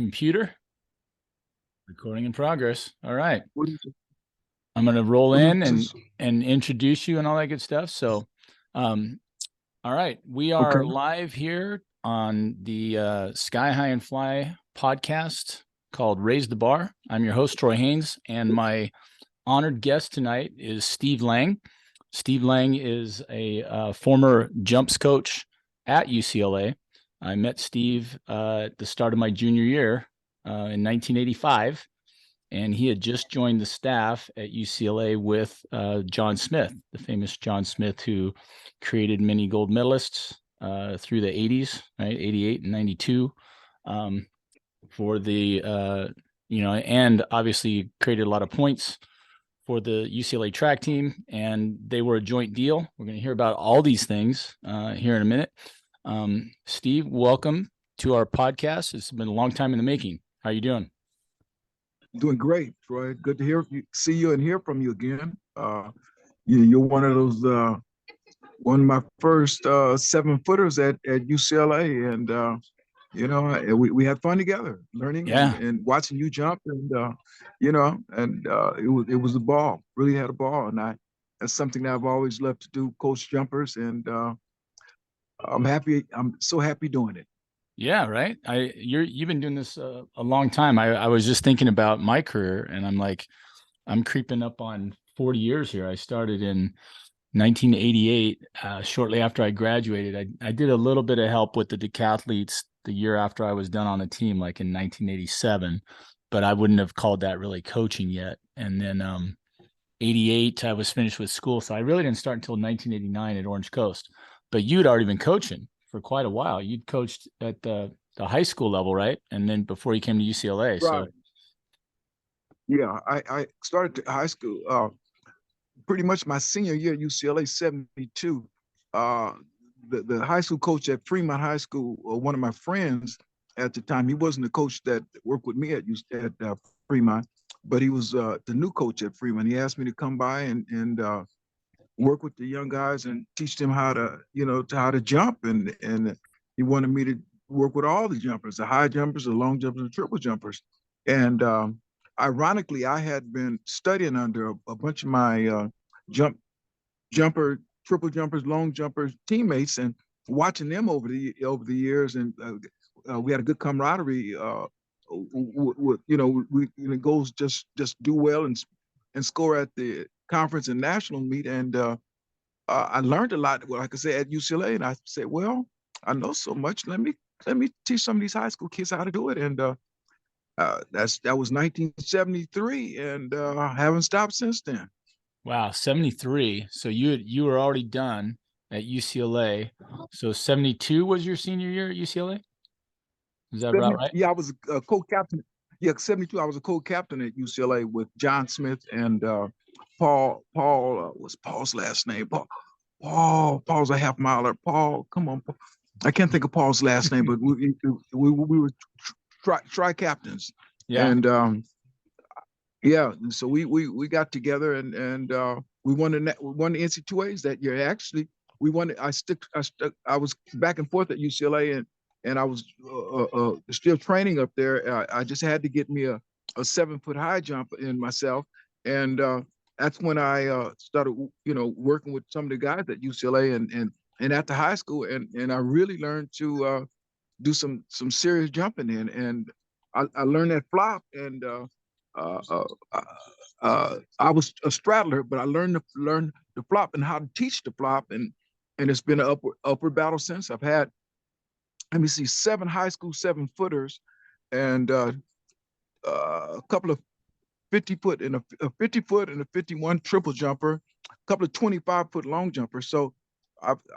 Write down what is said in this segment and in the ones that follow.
computer. Recording in progress. All right. What is it? I'm going to roll What is in this? and introduce you and all that good stuff. So, all right. We are Okay. live here on the Sky High and Fly podcast called Raise the Bar. I'm your host, Troy Haynes, and my honored guest tonight is Steve Lang. Steve Lang is a former jumps coach at UCLA. I met Steve at the start of my junior year in 1985. And he had just joined the staff at UCLA with John Smith, the famous John Smith, who created many gold medalists through the 80s, right? 88 and 92 for the, and obviously created a lot of points for the UCLA track team. And they were a joint deal. We're going to hear about all these things here in a minute. Steve, welcome to our podcast. It's been a long time in the making. How are you doing? Doing great, Troy. Good to see you and hear from you again. You're one of those, one of my first 7-footers at UCLA, and we had fun together, learning Yeah. and watching you jump, and it was a ball. Really had a ball, and that's something that I've always loved to do, coach jumpers, and I'm happy. I'm so happy doing it. Yeah, right. You've been doing this a long time. I was just thinking about my career, and I'm like, I'm creeping up on 40 years here. I started in 1988, shortly after I graduated. I did a little bit of help with the decathletes the year after I was done on the team, like in 1987, but I wouldn't have called that really coaching yet. And then 88, I was finished with school, so I really didn't start until 1989 at Orange Coast. But you'd already been coaching for quite a while. You'd coached at the high school level, right? And then before you came to UCLA. Right. So Yeah, I started high school pretty much my senior year at UCLA, 72. Uh, the high school coach at Fremont High School, one of my friends at the time, he wasn't the coach that worked with me at Fremont, but he was the new coach at Fremont. He asked me to come by and work with the young guys and teach them how to jump, and he wanted me to work with all the jumpers, the high jumpers, the long jumpers, the triple jumpers. And ironically, I had been studying under a bunch of my jump jumper, triple jumpers, long jumpers teammates, and watching them over the years, and we had a good camaraderie. We goals just do well and score at the conference and national meet, and I learned a lot. Well, like I said, at UCLA, and I said, well, I know so much. Let me teach some of these high school kids how to do it, and that was 1973, and I haven't stopped since then. wow, 73. So you were already done at UCLA. So 72 was your senior year at UCLA? Is that about 70, right? yeah, I was a co-captain. Yeah, 72. I was a co-captain at UCLA with John Smith and Paul. Paul was Paul's last name. Paul's a half miler. Paul, come on, Paul. I can't think of Paul's last name, but we were tri captains, Yeah. and yeah, so we got together and we won the NC2As that year. Actually, we won. I was back and forth at UCLA, and I was still training up there. I just had to get me a 7-foot high jump in myself, and that's when I started, working with some of the guys at UCLA and at the high school, and I really learned to do some serious jumping in, and I learned that flop, and uh, uh, I was a straddler, but I learn the flop and how to teach the flop, and it's been an upward battle since. I've had, let me see, 7 high school 7-footers, and a couple of 50-foot and a 50-foot and a 51 triple jumper, a couple of 25-foot long jumpers. So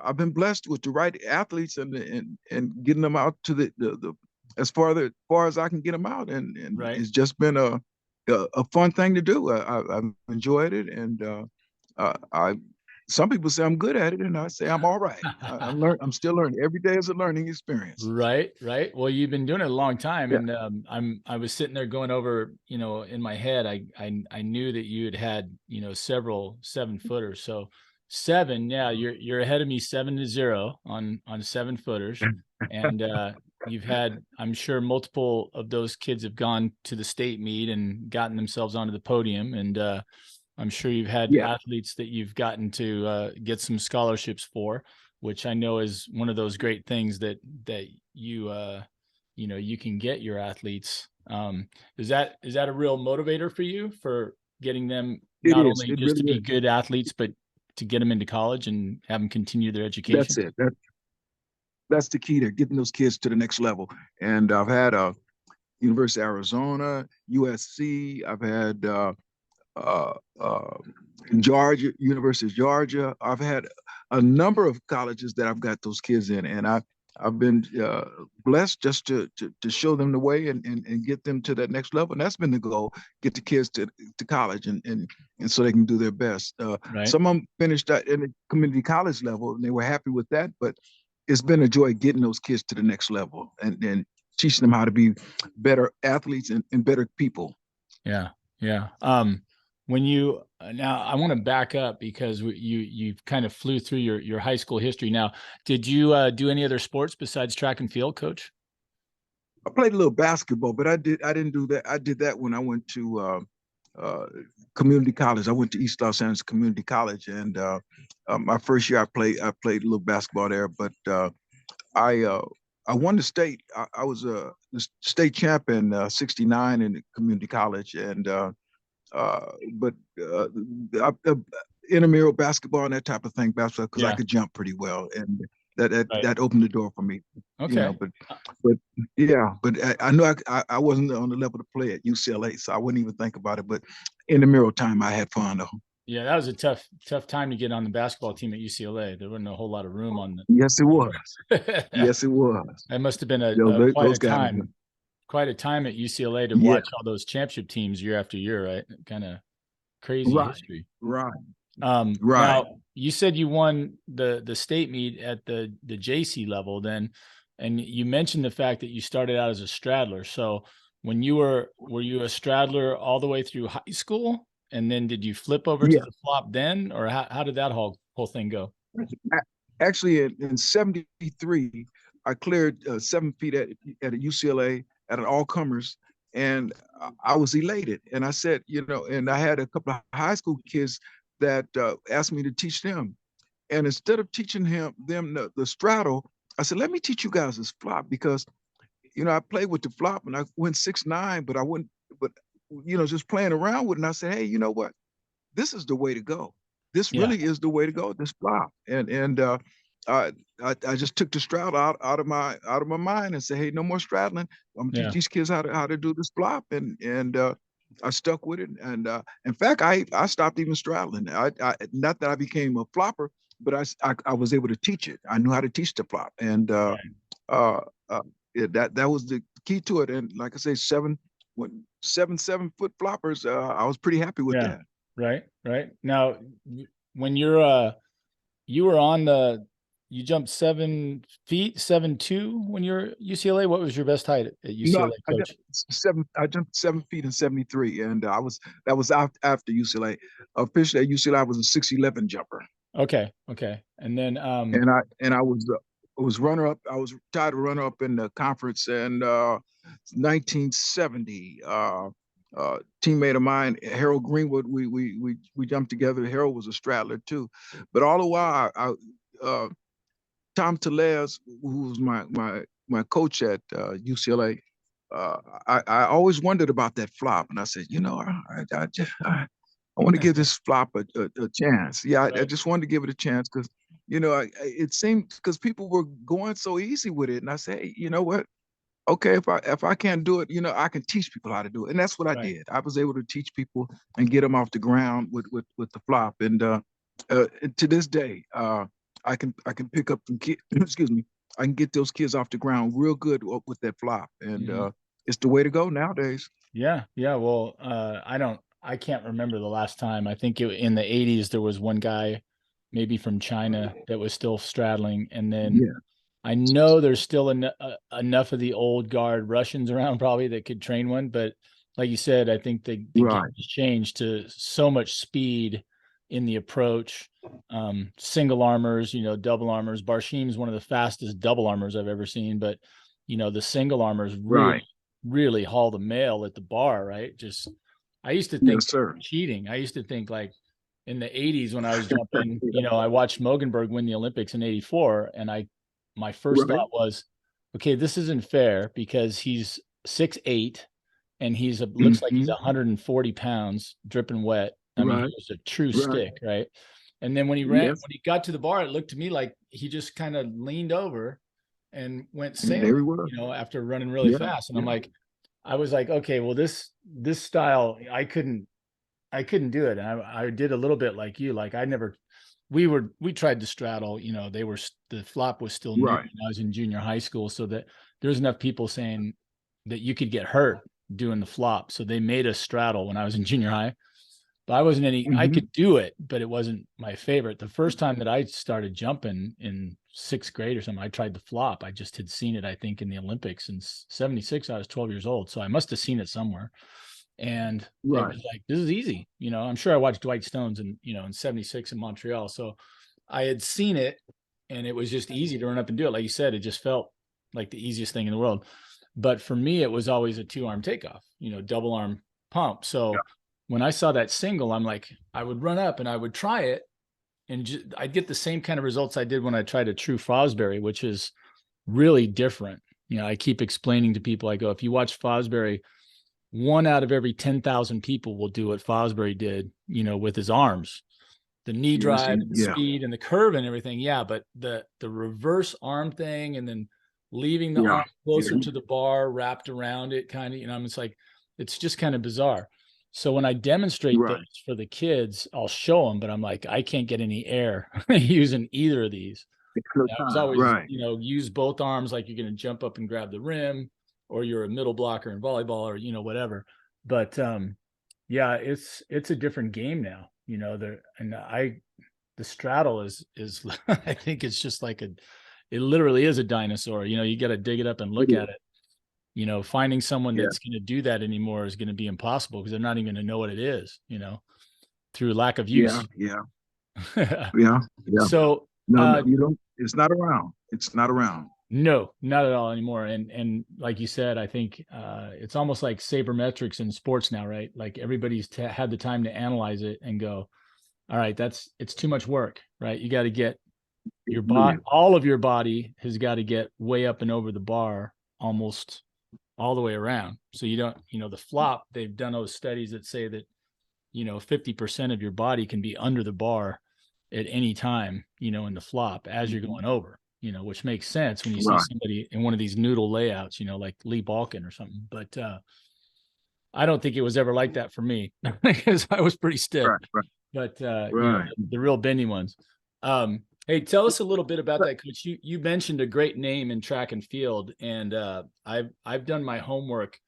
I've been blessed with the right athletes and getting them out to the as far as I can get them out, and Right. it's just been a fun thing to do. I've enjoyed it, and I some people say I'm good at it, and I say I'm all right. I'm still learning. Every day is a learning experience. Right, right. Well, you've been doing it a long time, Yeah. and I was sitting there going over, in my head, I knew that you had several 7-footers. So 7, yeah, you're ahead of me 7-0 on 7-footers, and you've had, I'm sure multiple of those kids have gone to the state meet and gotten themselves onto the podium. And I'm sure you've had Yeah, athletes that you've gotten to get some scholarships for, which I know is one of those great things that you can get your athletes. Is that a real motivator for you for getting them it not is. only It just to really be is. good athletes, but to get them into college and have them continue their That's education? it. That's the key to getting those kids to the next level. And I've had University of Arizona, USC. I've had uh, uh, Georgia, University of Georgia. I've had a number of colleges that I've got those kids in, and I've been blessed just to show them the way and get them to that next level. And that's been the goal: get the kids to college and so they can do their best. Right. Some of them finished in the community college level, and they were happy with that. But it's been a joy getting those kids to the next level and teaching them how to be better athletes and better people. Yeah. Yeah. When you now, I want to back up because you kind of flew through your high school history. Now, did you do any other sports besides track and field, Coach? I played a little basketball, but I didn't do that. I did that when I went to uh, community college. I went to East Los Angeles Community College, and my first year I played a little basketball there. But I uh, I won the state. I was the state champ in '69 in the community college, and but intramural basketball and that type of thing, basketball because I Yeah. could jump pretty well, and that that Right. that opened the door for me. You know, Okay. but yeah, but I knew I wasn't on the level to play at UCLA, so I wouldn't even think about it. But in the mirror time, I had fun though. Yeah, that was a tough time to get on the basketball team at UCLA. There wasn't a whole lot of room on Yes, it the was. floor. Yes, it was. That must have been quite Those a guys. quite a time at UCLA to Yeah, watch all those championship teams year after year, right? Kind of crazy right, history. right, right. Now you said you won the state meet at the JC level then, and you mentioned the fact that you started out as a straddler. So when were you a straddler all the way through high school, and then did you flip over to Yeah. the flop then, or how did that whole thing go? Actually, in '73, I cleared 7 feet at a UCLA at an all comers, and I was elated. And I said, and I had a couple of high school kids that asked me to teach them. And instead of teaching them the straddle, I said, let me teach you guys this flop because I played with the flop and I went 6'9", but I wouldn't, but just playing around with it. And I said, hey, you know what? This is the way to go. This Yeah, really is the way to go. This flop. And I, I just took the straddle out of my mind and said, hey, no more straddling. I'm gonna teach yeah, these kids how to do this flop. And I stuck with it. And in fact, I stopped even straddling. Not that I became a flopper, but I was able to teach it. I knew how to teach the flop. And uh, uh, yeah, that was the key to it. And like I say, 7 foot floppers. I was pretty happy with yeah. that. Right, right. Now, when you were on you jumped 7 feet, 7'2" when you're UCLA. What was your best height at No, UCLA, I jumped Coach? seven. I jumped 7 feet and 73, and that was after UCLA. Officially at UCLA, I was a 6'11" jumper, Okay, okay. And then and I was runner up. I was tied runner up in the conference in 1970. Teammate of mine, Harold Greenwood, we jumped together. Harold was a straddler too, but all the while, Tom Tellez, who was my coach at UCLA, uh, I always wondered about that flop, and I said, I want to give this flop a chance. Yeah, I right, just wanted to give it a chance because it seemed because people were going so easy with it, and I said, hey, you know what? Okay, if I can't do it, I can teach people how to do it, and that's what I right. did. I was able to teach people and get them off the ground with the flop, and to this day, I can pick up some kids. Excuse me. I can get those kids off the ground real good with that flop, and Mhm. it's the way to go nowadays. Yeah, yeah. Well, I can't remember the last time. I think in the 80s there was one guy, maybe from China, that was still straddling, and then Yeah, I know there's still enough of the old guard Russians around probably that could train one, but like you said, I think the game right. has changed to so much speed in the approach. Single armors, double armors. Barshim's one of the fastest double armors I've ever seen, but the single armors Right. really haul the mail at the bar, right? Just, I used to think Yes, sir. cheating. I used to think like in the 80s when I was jumping, I watched Mogenberg win the Olympics in 84. And my first Right. thought was, okay, this isn't fair because he's 6'8" and looks like he's Hmm. 140 pounds dripping wet. I mean, he Right. was a true Right. stick, right? And then when Yes. he got to the bar, it looked to me like he just kind of leaned over and went And sailing, there we were. after running really Yeah. fast. And Yeah. I was like, okay, well, this style, I couldn't do it. And I did a little bit like you, like we tried to straddle, the flop was still new Right. when I was in junior high school. So that there's enough people saying that you could get hurt doing the flop. So they made us straddle when I was in junior high. But I Hmm. could do it, but it wasn't my favorite. The first time that I started jumping in sixth grade or something, I tried the flop. I just had seen it, I think, in the Olympics in '76. I was 12 years old. So I must have seen it somewhere. And it Right. was like, this is easy. I'm sure I watched Dwight Stones in '76 in Montreal. So I had seen it and it was just easy to run up and do it. Like you said, it just felt like the easiest thing in the world. But for me, it was always a 2-arm takeoff, double arm pump. Yeah. So when I saw that single, I'm like, I would run up and I would try it and I'd get the same kind of results I did when I tried a true Fosbury, which is really different. I keep explaining to people, I go, if you watch Fosbury, 1 out of every 10,000 people will do what Fosbury did, with his arms, the knee Yes. drive and the Yeah. speed and the curve and everything. Yeah. But the reverse arm thing and then leaving the Yeah. arm closer Yeah. to the bar, wrapped around it, kind of, it's like, it's just kind of bizarre. So when I demonstrate those Right. for the kids, I'll show them, but I'm like, I can't get any air using either of these. It's no I was time. always, Right. use both arms like you're going to jump up and grab the rim, or you're a middle blocker in volleyball, or whatever. But yeah, it's a different game now. The straddle is I think it's just like it literally is a dinosaur. You got to dig it up and It look is. at it. Finding someone Yeah. that's going to do that anymore is going to be impossible because they're not even going to know what it is. Through lack of Yeah. use. Yeah. Yeah. Yeah. So No, no, you don't. It's not around. It's not around. no, not at all anymore. And like you said, I think it's almost like sabermetrics in sports now, right? Like everybody's had the time to analyze it and go, all right, it's too much work, right? You got to get It your really body, is. all of your body has got to get way up and over the bar almost all the way around. So you don't, the flop, they've done those studies that say that, 50% of your body can be under the bar at any time, in the flop as you're Mhm. going over, which makes sense when you see Right. somebody in one of these noodle layouts, like Lee Balkin or something. But I don't think it was ever like that for me because I was pretty stiff. Right. Right. But Right. the real bendy ones. Hey, tell us a little bit about that, coach. You mentioned a great name in track and field, and I've done my homework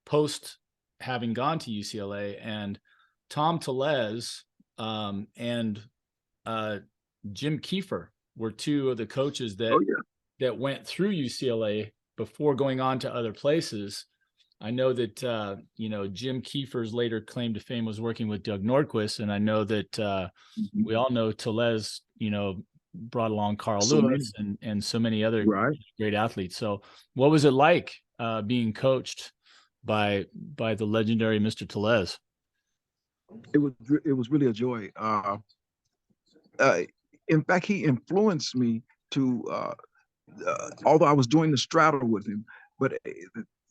post having gone to UCLA, and Tom Tellez and Jim Kiefer were two of the coaches Oh that yeah. went through UCLA before going on to other places. I know that Jim Kiefer's later claim to fame was working with Doug Nordquist, and I know that Mhm. we all know Tellez, brought along Carl So many. Lewis and so many other Right. great athletes. So, what was it like being coached by the legendary Mr. Tellez? It was really a joy. Uh, in fact, he influenced me to. Although I was doing the straddle with him, but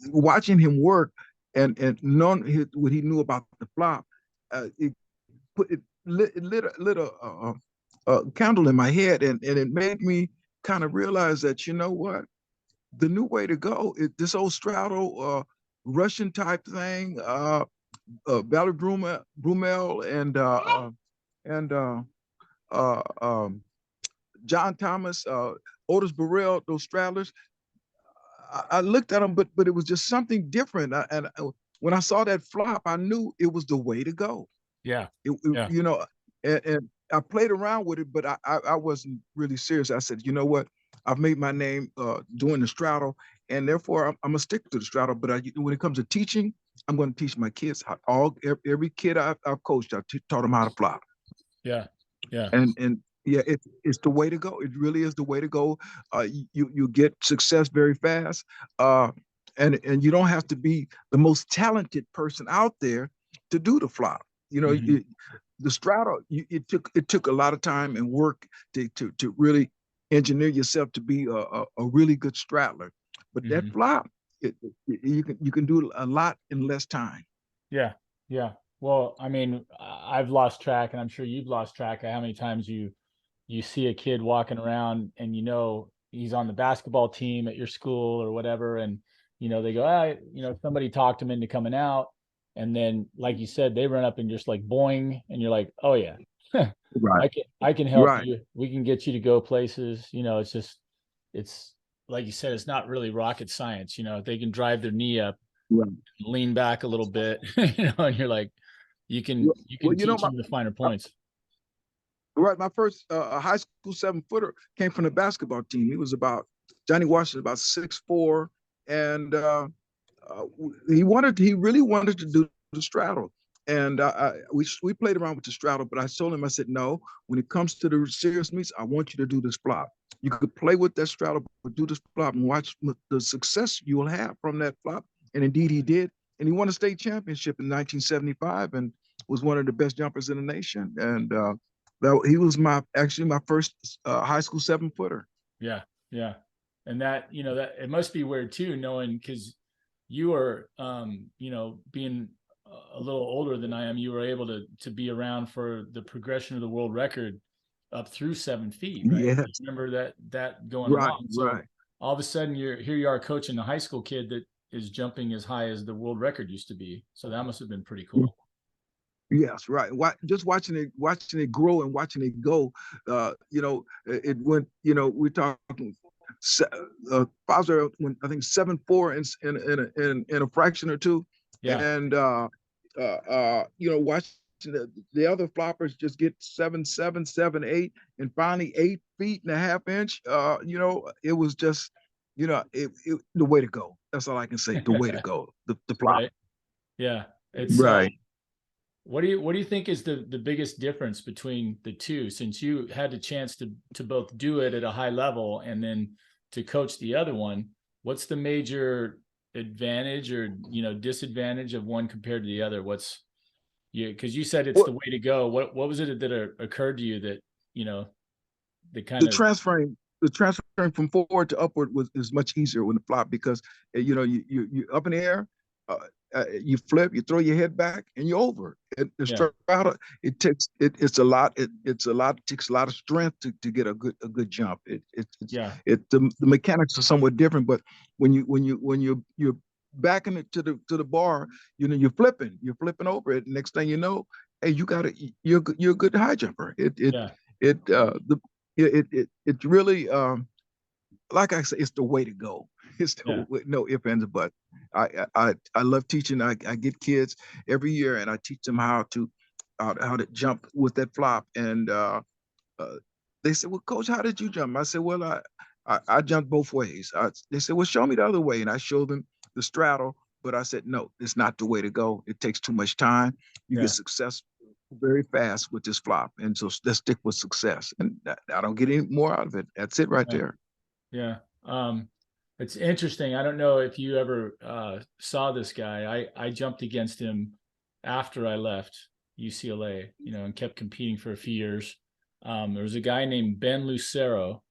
watching him work and knowing what he knew about the flop, it lit a candle in my head, and it made me kind of realize that, you know what, the new way to go is this old straddle Russian type thing. Valerie Brumel and John Thomas, Otis Burrell, those straddlers. I looked at them, but it was just something different. When I saw that flop, I knew it was the way to go. Yeah, It yeah, and I played around with it, but I wasn't really serious. I said, you know what? I've made my name doing the straddle, and therefore I'm gonna stick to the straddle. But when it comes to teaching, I'm going to teach my kids every kid I've coached. Taught them how to flop, yeah, yeah. and Yeah, it's the way to go. It really is the way to go. You get success very fast, uh, and you don't have to be the most talented person out there to do the flop. You know, Hmm. the straddle. It took a lot of time and work to really engineer yourself to be a really good straddler. But that Hmm. flop, you can do a lot in less time. Yeah, yeah. Well, I mean, I've lost track, and I'm sure you've lost track of how many times you see a kid walking around, and he's on the basketball team at your school or whatever, and they go, somebody talked him into coming out, and then, like you said, they run up and just like boing, and you're like, oh yeah, Right, I can help right, you. We can get you to go places. It's just it's like you said, it's not really rocket science. If they can drive their knee up, right. lean back a little bit, and you're like, you can Well, you well, can teach them the finer points. right. My first high school 7-footer came from the basketball team. He was about Johnny Washington, about 6'4", and he really wanted to do the straddle. And we played around with the straddle, but I told him, I said, no, when it comes to the serious meets, I want you to do this flop. You could play with that straddle, but do this flop and watch the success you will have from that flop. And indeed, he did. And he won a state championship in 1975 and was one of the best jumpers in the nation. And he was actually my first high school 7-footer. Yeah, yeah. And that it must be weird too, knowing, because you are being a little older than I am, you were able to be around for the progression of the world record up through 7 feet, right? You Yes, remember that going right, along. So right. all of a sudden here you are coaching a high school kid that is jumping as high as the world record used to be. So that must have been pretty cool. Yes, right. Just watching it grow and watching it go. It went. We're talking. Bowser went, I think, 7-4 in a fraction or two, Yeah. and watching the other floppers just get 7-7, 7-8, and finally 8 feet and a half inch. It was just, the way to go. That's all I can say. The way to go. The flop. Right. Yeah. It's Right. what do you think is the biggest difference between the two, since you had the chance to both do it at a high level and then to coach the other one? What's the major advantage or disadvantage of one compared to the other? What's because you said it's Well, the way to go. What was it that occurred to you that you know that kind the of transferring the transferring from forward to upward is much easier when the flop because you up in the air, uh, you flip, you throw your head back, and you're over. The yeah, strata, it's a lot. It's a lot. It takes a lot of strength to get a good jump. yeah, The mechanics are somewhat different, but when you're backing it to the bar, you're flipping over it. Next thing you know, hey, you're a good high jumper. yeah, The it's really like I say, it's the way to go. It's yeah, no ifs ands or buts. I love teaching. I get kids every year and I teach them how to jump with that flop. And uh, they said, "Well, coach, how did you jump?" I said, "Well, I jumped both ways." They said, "Well, show me the other way," and I showed them the straddle. But I said, "No, it's not the way to go. It takes too much time. You get yeah, success very fast with this flop, and so let's stick with success." And I don't get any more out of it. That's it right yeah. there. Yeah. It's interesting. I don't know if you ever saw this guy. I jumped against him after I left UCLA, and kept competing for a few years. There was a guy named Ben Lucero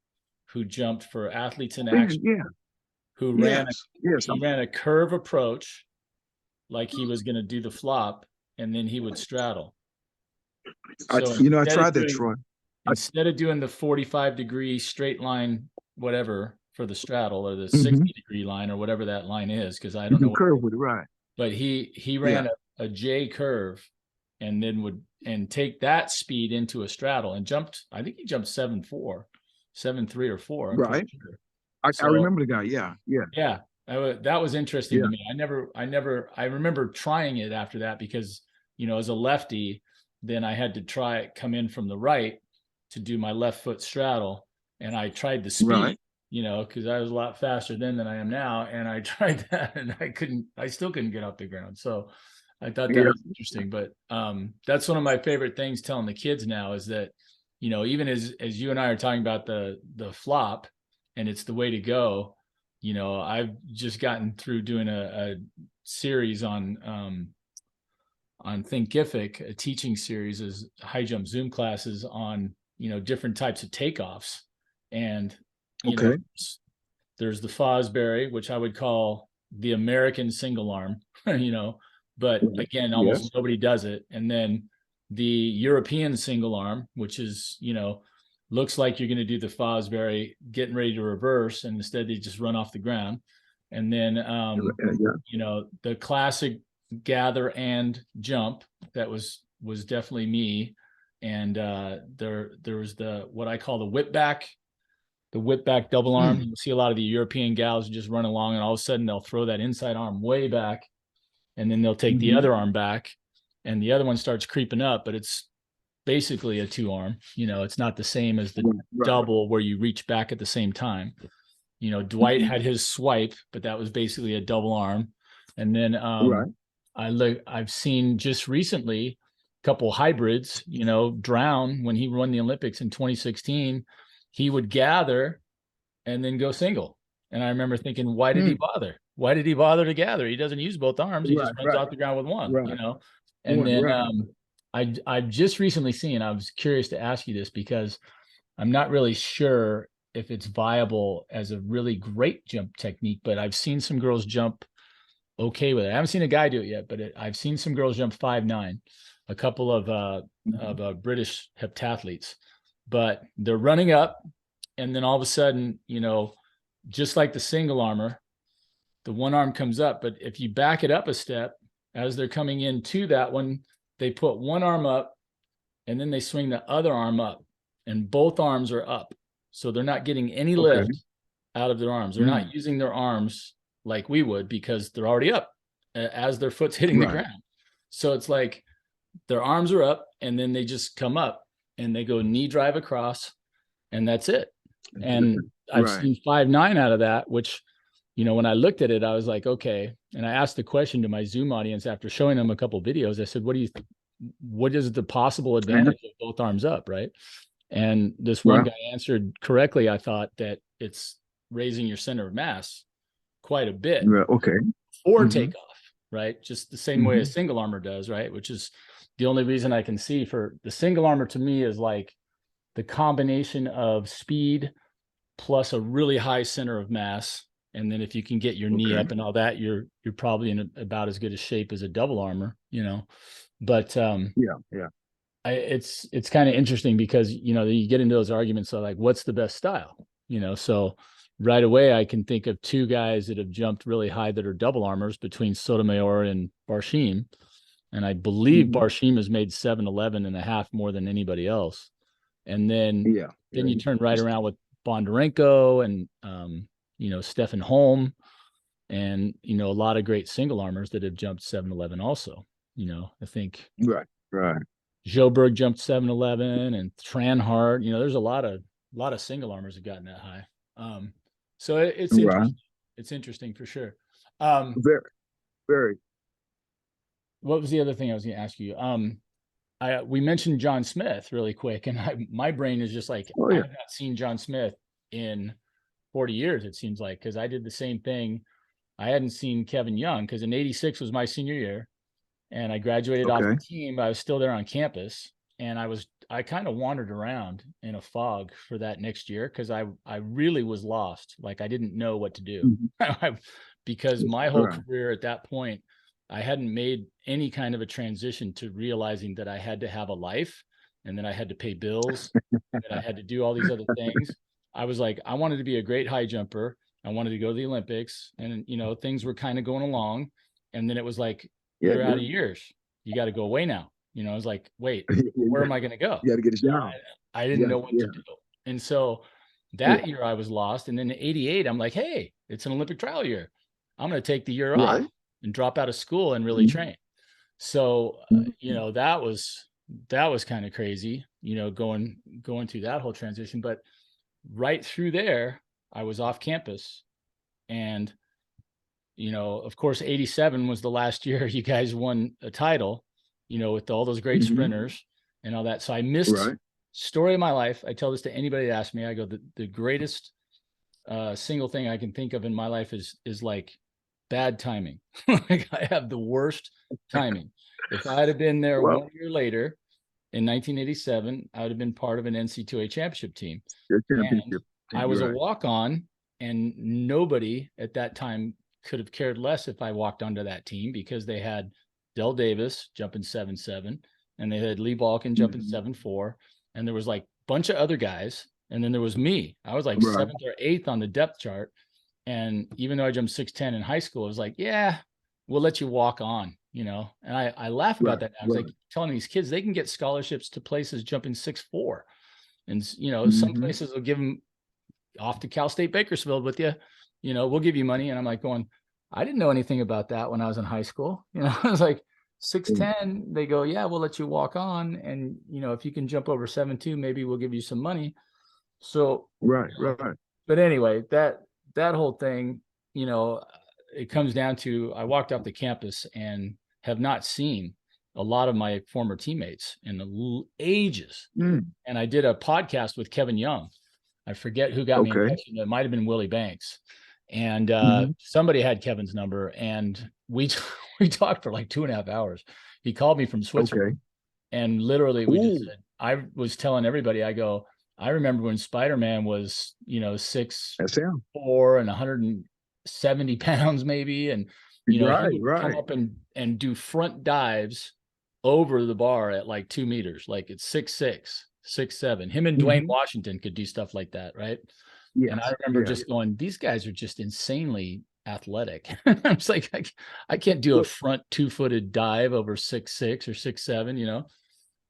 who jumped for Athletes in Yeah, Action, yeah, who yes, yes. ran a curve approach like he was going to do the flop, and then he would straddle. I, So I tried that, Troy. I, instead of doing the 45-degree straight line, whatever, for the straddle, or the mhm. 60-degree line, or whatever that line is, because I You don't know can what curve with it, right? but he Yeah, ran a J curve, and then would take that speed into a straddle, and jumped. I think he jumped 7.4, 7.3 or 4. I'm pretty right. sure. I So remember the guy. Yeah, yeah, yeah, that was interesting yeah. to me. I remember trying it after that, because as a lefty, then I had to come in from the right to do my left foot straddle, and I tried the speed, Right. because I was a lot faster then than I am now, and I tried that, and I still couldn't get off the ground. So I thought that Yeah. was interesting. But that's one of my favorite things telling the kids now, is that even as you and I are talking about the flop, and it's the way to go. I've just gotten through doing a series on Thinkific, a teaching series as high jump Zoom classes on, different types of takeoffs. And, Okay. there's the Fosbury, which I would call the American single arm, but again, almost Yes. nobody does it. And then the European single arm, which is, looks like you're going to do the Fosbury getting ready to reverse, and instead they just run off the ground. And then, the classic gather and jump, that was definitely me. And there was what I call the whip back double arm. You see a lot of the European gals just run along, and all of a sudden they'll throw that inside arm way back, and then they'll take the other arm back, and the other one starts creeping up, but it's basically a two arm. It's not the same as the double where you reach back at the same time. Dwight had his swipe, but that was basically a double arm. And then I've seen just recently a couple hybrids, Drown, when he won the Olympics in 2016, he would gather and then go single. And I remember thinking, why did he bother? Why did he bother to gather? He doesn't use both arms. He just runs off the ground with one, And then I've just recently seen, I was curious to ask you this because I'm not really sure if it's viable as a really great jump technique, but I've seen some girls jump okay with it. I haven't seen a guy do it yet, but I've seen some girls jump 5'9", a couple of British heptathletes, but they're running up, and then all of a sudden, just like the single armor, the one arm comes up, but if you back it up a step as they're coming into that one, they put one arm up and then they swing the other arm up, and both arms are up. So they're not getting any lift out of their arms. They're not using their arms like we would, because they're already up as their foot's hitting the ground. So it's like their arms are up, and then they just come up and they go knee drive across, and that's it. And I've seen 5'9" out of that, which, when I looked at it, I was like, okay. And I asked the question to my Zoom audience after showing them a couple of videos. I said, what is the possible advantage of both arms up, right? And this one guy answered correctly. I thought that it's raising your center of mass quite a bit or takeoff, right? Just the same way a single armor does, right? Which is the only reason I can see for the single armor to me is like the combination of speed plus a really high center of mass. And then if you can get your knee up and all that, you're probably in about as good a shape as a double armor, but it's kind of interesting because, you get into those arguments of like, what's the best style, so right away, I can think of two guys that have jumped really high that are double armors between Sotomayor and Barshim. And I believe Barshim has made 7'11" and a half more than anybody else. And then, then you turn right around with Bondarenko and, Stefan Holm and, a lot of great single armors that have jumped 7'11" also. I think Joburg jumped 7'11" and Tranhart, there's a lot of single armors have gotten that high. So it's interesting. It's interesting for sure. Very. What was the other thing I was going to ask you? We mentioned John Smith really quick, and my brain is just like, I have not seen John Smith in 40 years, it seems like, because I did the same thing. I hadn't seen Kevin Young because in '86 was my senior year, and I graduated off the team. I was still there on campus, and I kind of wandered around in a fog for that next year because I really was lost. Like I didn't know what to do because my whole career at that point, I hadn't made any kind of a transition to realizing that I had to have a life and then I had to pay bills and I had to do all these other things. I was like, I wanted to be a great high jumper. I wanted to go to the Olympics, and, things were kind of going along. And then it was like, you're out of years. You got to go away now. I was like, wait, where am I going to go? You got to get a job. I didn't know what to do. And so that year I was lost. And then in '88, I'm like, hey, it's an Olympic trial year. I'm going to take the year off and drop out of school and really train. So, that was kind of crazy, going through that whole transition. But right through there, I was off campus. And, of course, '87 was the last year you guys won a title, with all those great sprinters and all that. So I missed story of my life. I tell this to anybody that asks me. I go, the greatest single thing I can think of in my life is like bad timing. Like I have the worst timing. If I had been there Well, 1 year later in 1987, I would have been part of an NC2A championship team. your And championship I team, was a right? walk-on, and nobody at that time could have cared less if I walked onto that team because they had Del Davis jumping 7.7, and they had Lee Balkin jumping Mm-hmm. 7.4, and there was like a bunch of other guys, and then there was me. I was like Right, seventh or eighth on the depth chart, and even though I jumped 6'10" in high school, I was like, yeah, we'll let you walk on, you know. And I laugh about right, that now. I was like right. telling these kids they can get scholarships to places jumping 6'4", and you know some Mm-hmm. places will give them off to Cal State Bakersfield with you. You know, we'll give you money. And I'm like going, I didn't know anything about that when I was in high school. You know, I was like 6'10". They go, yeah, we'll let you walk on. And, you know, if you can jump over 7'2", maybe we'll give you some money. So, Right, right. but anyway, that whole thing, you know, it comes down to I walked off the campus and have not seen a lot of my former teammates in the ages. Mm, And I did a podcast with Kevin Young. I forget who got me in okay. touch. It might have been Willie Banks. And Mm-hmm. somebody had Kevin's number, and we we talked for like 2.5 hours. He called me from Okay. Switzerland, and literally we just Ooh, said, I was telling everybody, I go, I remember when Spider-Man was, you know, six that's him. four and 170 pounds maybe, and you know he Right, would come right. up and do front dives over the bar at like 2 meters, like it's 6'6", 6'7". Him and Dwayne Mm-hmm. Washington could do stuff like that, right? And I Yes, remember yes. just going, these guys are just insanely athletic. I was like, I can't do a Well, front 2-footed dive over 6'6" or 6'7", you know?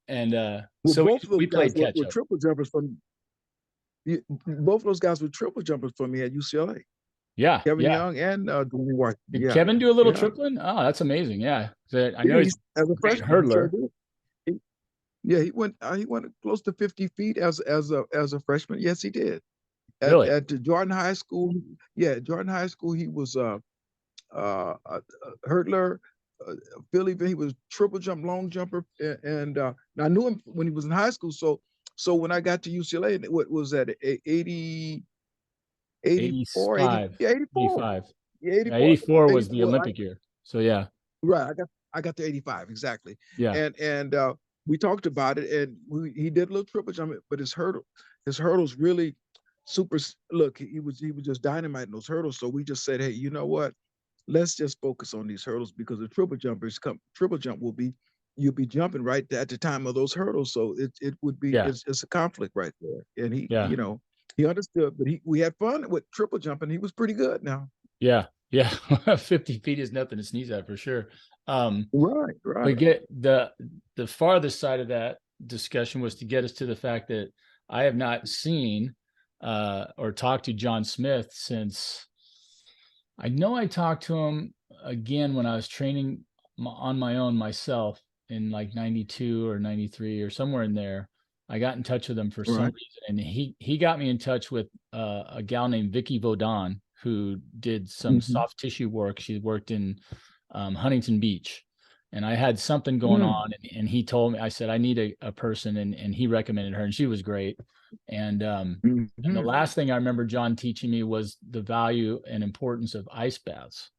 And well, so both of those we guys played catch were up. triple jumpers from. Both of those guys were triple jumpers for me at UCLA. Yeah, Kevin yeah. Young and Dwayne Washington. Did Yeah, Kevin do a little yeah, tripling? Oh, that's amazing. Yeah. So I know yeah. he's He's as a a great freshman, he sure hurdler. did. Yeah, he went close to 50 feet as a freshman. Yes, he did. Really? At the Jordan High School, yeah, Jordan High School, he was a hurdler. Philly, he was triple jump, long jumper, and I knew him when he was in high school. So when I got to UCLA, what was that? 80, 84, 80, 85. yeah, 84, 85. yeah, Yeah, 84, 84 was 84. the Well, Olympic year. So yeah. right. I got to 85 exactly. Yeah. And we talked about it, and he did a little triple jump, but his hurdles really super. Look, he was just dynamite in those hurdles. So we just said, hey, you know what? Let's just focus on these hurdles because the triple jump will be you'll be jumping right at the time of those hurdles. So it would be Yeah. it's a conflict right there. And he, Yeah. you know, he understood, but we had fun with triple jumping. He was pretty good now. Yeah. Yeah. 50 feet is nothing to sneeze at for sure. Um, Right, but right. get the farthest side of that discussion was to get us to the fact that I have not seen or talked to John Smith since I know I talked to him again when I was training on my own myself in like 92 or 93 or somewhere in there. I got in touch with him for some Right. reason, and he got me in touch with a gal named Vicky Vaudin who did some Mm-hmm. soft tissue work. She worked in Huntington Beach, and I had something going Mm. on, and he told me. I said I need a person, and he recommended her, and she was great. And the Mm-hmm. last thing I remember John teaching me was the value and importance of ice baths.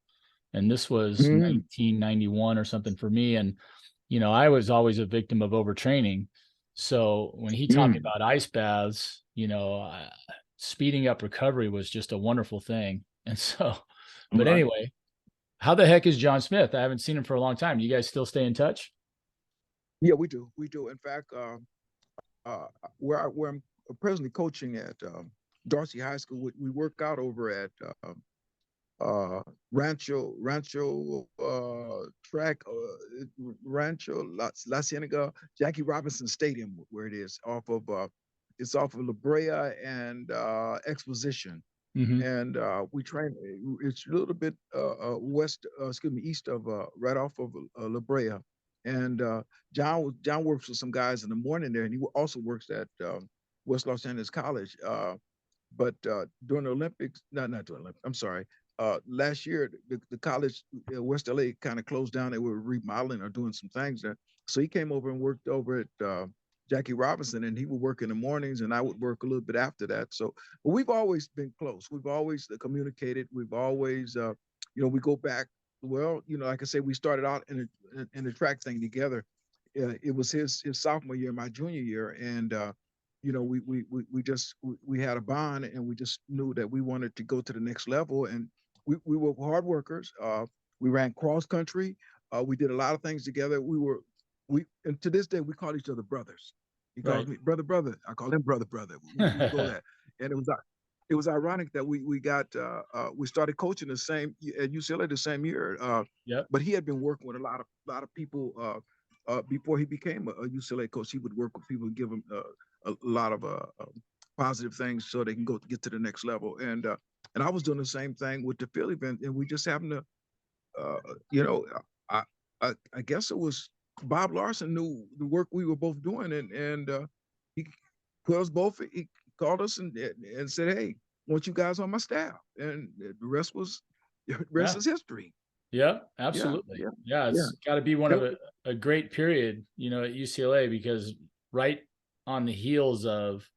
And this was Mm. 1991 or something for me. And, you know, I was always a victim of overtraining. So when he taught me Mm. about ice baths, you know, speeding up recovery was just a wonderful thing. And so, but Right. anyway, how the heck is John Smith? I haven't seen him for a long time. Do you guys still stay in touch? Yeah, we do. We do. In fact, where I'm presently coaching at Darcy High School, we work out over at Rancho track, La Cienega, Jackie Robinson Stadium, where it is it's off of La Brea and Exposition. Mm-hmm. And we train. It's a little bit east of right off of La Brea. And John works with some guys in the morning there, and he also works at West Los Angeles College. But during the Olympics, not during Olympics, I'm sorry. Last year, the college, West LA, kind of closed down. They were remodeling or doing some things there. So he came over and worked over at Jackie Robinson, and he would work in the mornings, and I would work a little bit after that. So, but we've always been close. We've always communicated. We've always, we go back. Well, like I said, we started out in the track thing together. It was his sophomore year, my junior year, and we had a bond, and we just knew that we wanted to go to the next level, and we were hard workers. We ran cross country. We did a lot of things together. And to this day we call each other brothers. He calls Right. me brother, brother. I call him brother, brother. We go that, and it was ironic that we started coaching the same at UCLA the same year. Yep. But he had been working with a lot of people before he became a UCLA coach. He would work with people and give them a lot of positive things so they can get to the next level. And I was doing the same thing with the Philly event, and we just happened to, you know, I, I guess it was Bob Larson knew the work we were both doing, and he put us both. He called us and said, "Hey, I want you guys on my staff," and the rest was the rest Yeah. is history. Yeah, Yeah, absolutely. yeah, Yeah, yeah. it's got to be one of That, a great period, at UCLA, because right on the heels of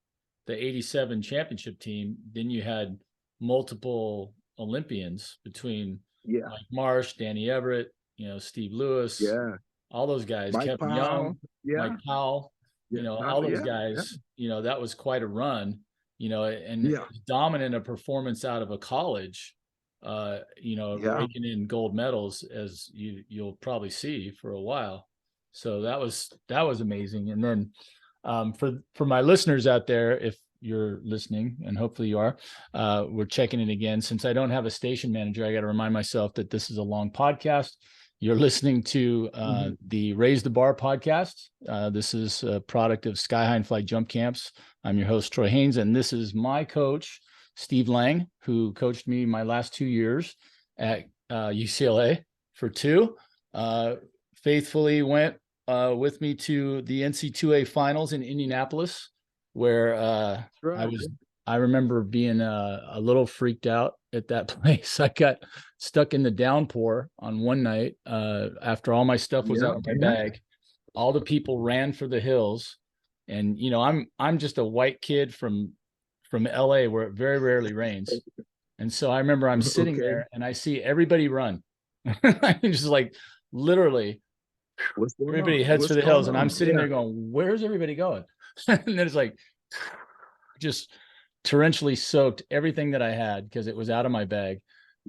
the 87 championship team, then you had multiple Olympians between yeah, Mike Marsh, Danny Everett, Steve Lewis, yeah. all those guys, Mike Kevin Young, Powell. Yeah, Mike Powell, yeah, all Powell, those yeah, yeah, guys, that was quite a run, and yeah, as dominant a performance out of a college, yeah. raking in gold medals as you'll probably see for a while. So that was amazing. And then for my listeners out there, if you're listening, and hopefully you are, we're checking in again. Since I don't have a station manager, I got to remind myself that this is a long podcast. You're listening to the Raise the Bar podcast. This is a product of Sky High and Fly Jump Camps. I'm your host, Troy Haynes, and this is my coach, Steve Lang, who coached me my last 2 years at UCLA for 2. Faithfully went with me to the NC2A finals in Indianapolis, where Right. I remember being a little freaked out at that place. I got stuck in the downpour on one night after all my stuff was Yeah, out in my yeah. bag. All the people ran for the hills, and I'm just a white kid from LA, where it very rarely rains. And so I remember I'm sitting Okay. there and I see everybody run. I'm just like, literally What's going everybody on? heads for What's the going hills, and I'm on? sitting Yeah. there going, where's everybody going? And then it's like just torrentially soaked everything that I had because it was out of my bag.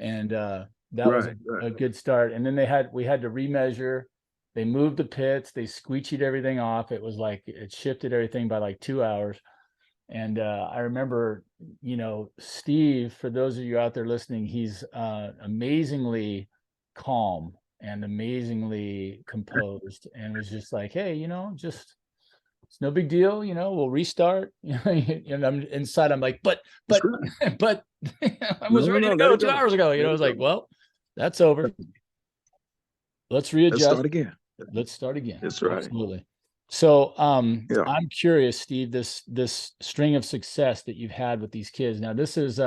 And that was Right. Right. a good start. And then we had to remeasure. They moved the pits, they squeegeed everything off. It was like it shifted everything by like 2 hours. And I remember, Steve, for those of you out there listening, he's amazingly calm and amazingly composed, and was just like, hey, just it's no big deal, we'll restart. And I'm inside, I'm like, but That's right. but I No, was no, ready no. to Let go it two go. hours ago. I Let was it go. like, well, that's over. Let's Let's readjust. start again. Let's start again. That's right. Absolutely. So Yeah. I'm curious, Steve, this string of success that you've had with these kids. Now, this is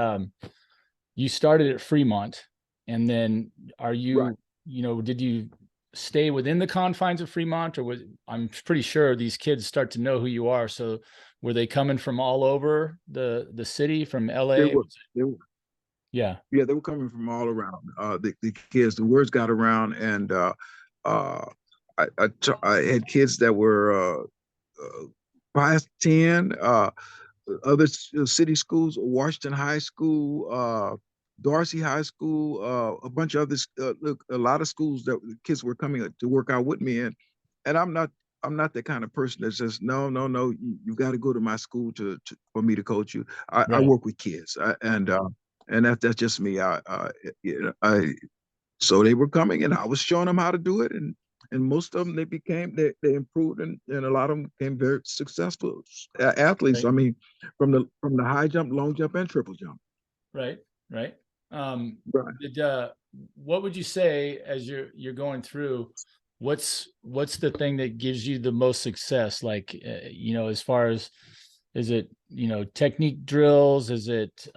you started at Fremont, and then are Right. did you stay within the confines of Fremont, or I'm pretty sure these kids start to know who you are. So were they coming from all over the city, from They LA? were. They were. Yeah. Yeah, they were coming from all around. The kids, the words got around, and uh, I had kids that were 5, 10. Other city schools, Washington High School, Dorsey High School, a bunch of others. Look, a lot of schools that the kids were coming to work out with me, and I'm not the kind of person that says no, no, no. You got to go to my school for me to coach you. I Right. work with kids, and that's just me. So they were coming, and I was showing them how to do it, and most of them they improved, and a lot of them became very successful athletes. Right. I mean, from the high jump, long jump, and triple jump. Right. Right. Right. Did what would you say as you're going through? What's the thing that gives you the most success? Like, as far as, is it, technique drills? Is it,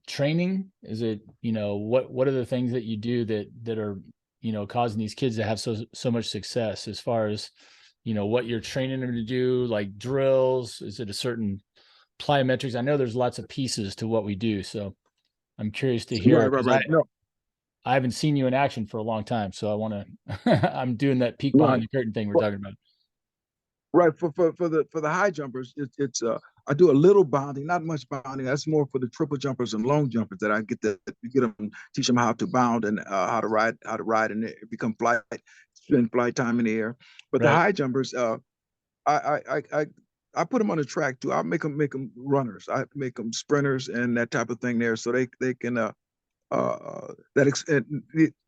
training? Is it, what are the things that you do that are, causing these kids to have so much success as far as, what you're training them to do, like drills? Is it a certain plyometrics? I know there's lots of pieces to what we do, so I'm curious to hear, because Right. No, I haven't seen you in action for a long time, so I want to. I'm doing that peek right. behind the curtain thing we're talking about. Right, for the high jumpers, it's I do a little bounding, not much bounding. That's more for the triple jumpers and long jumpers that I get them, teach them how to bound and how to ride and become spend flight time in the air. But the Right. high jumpers, I put them on the track too. I make them runners. I make them sprinters and that type of thing there, so they can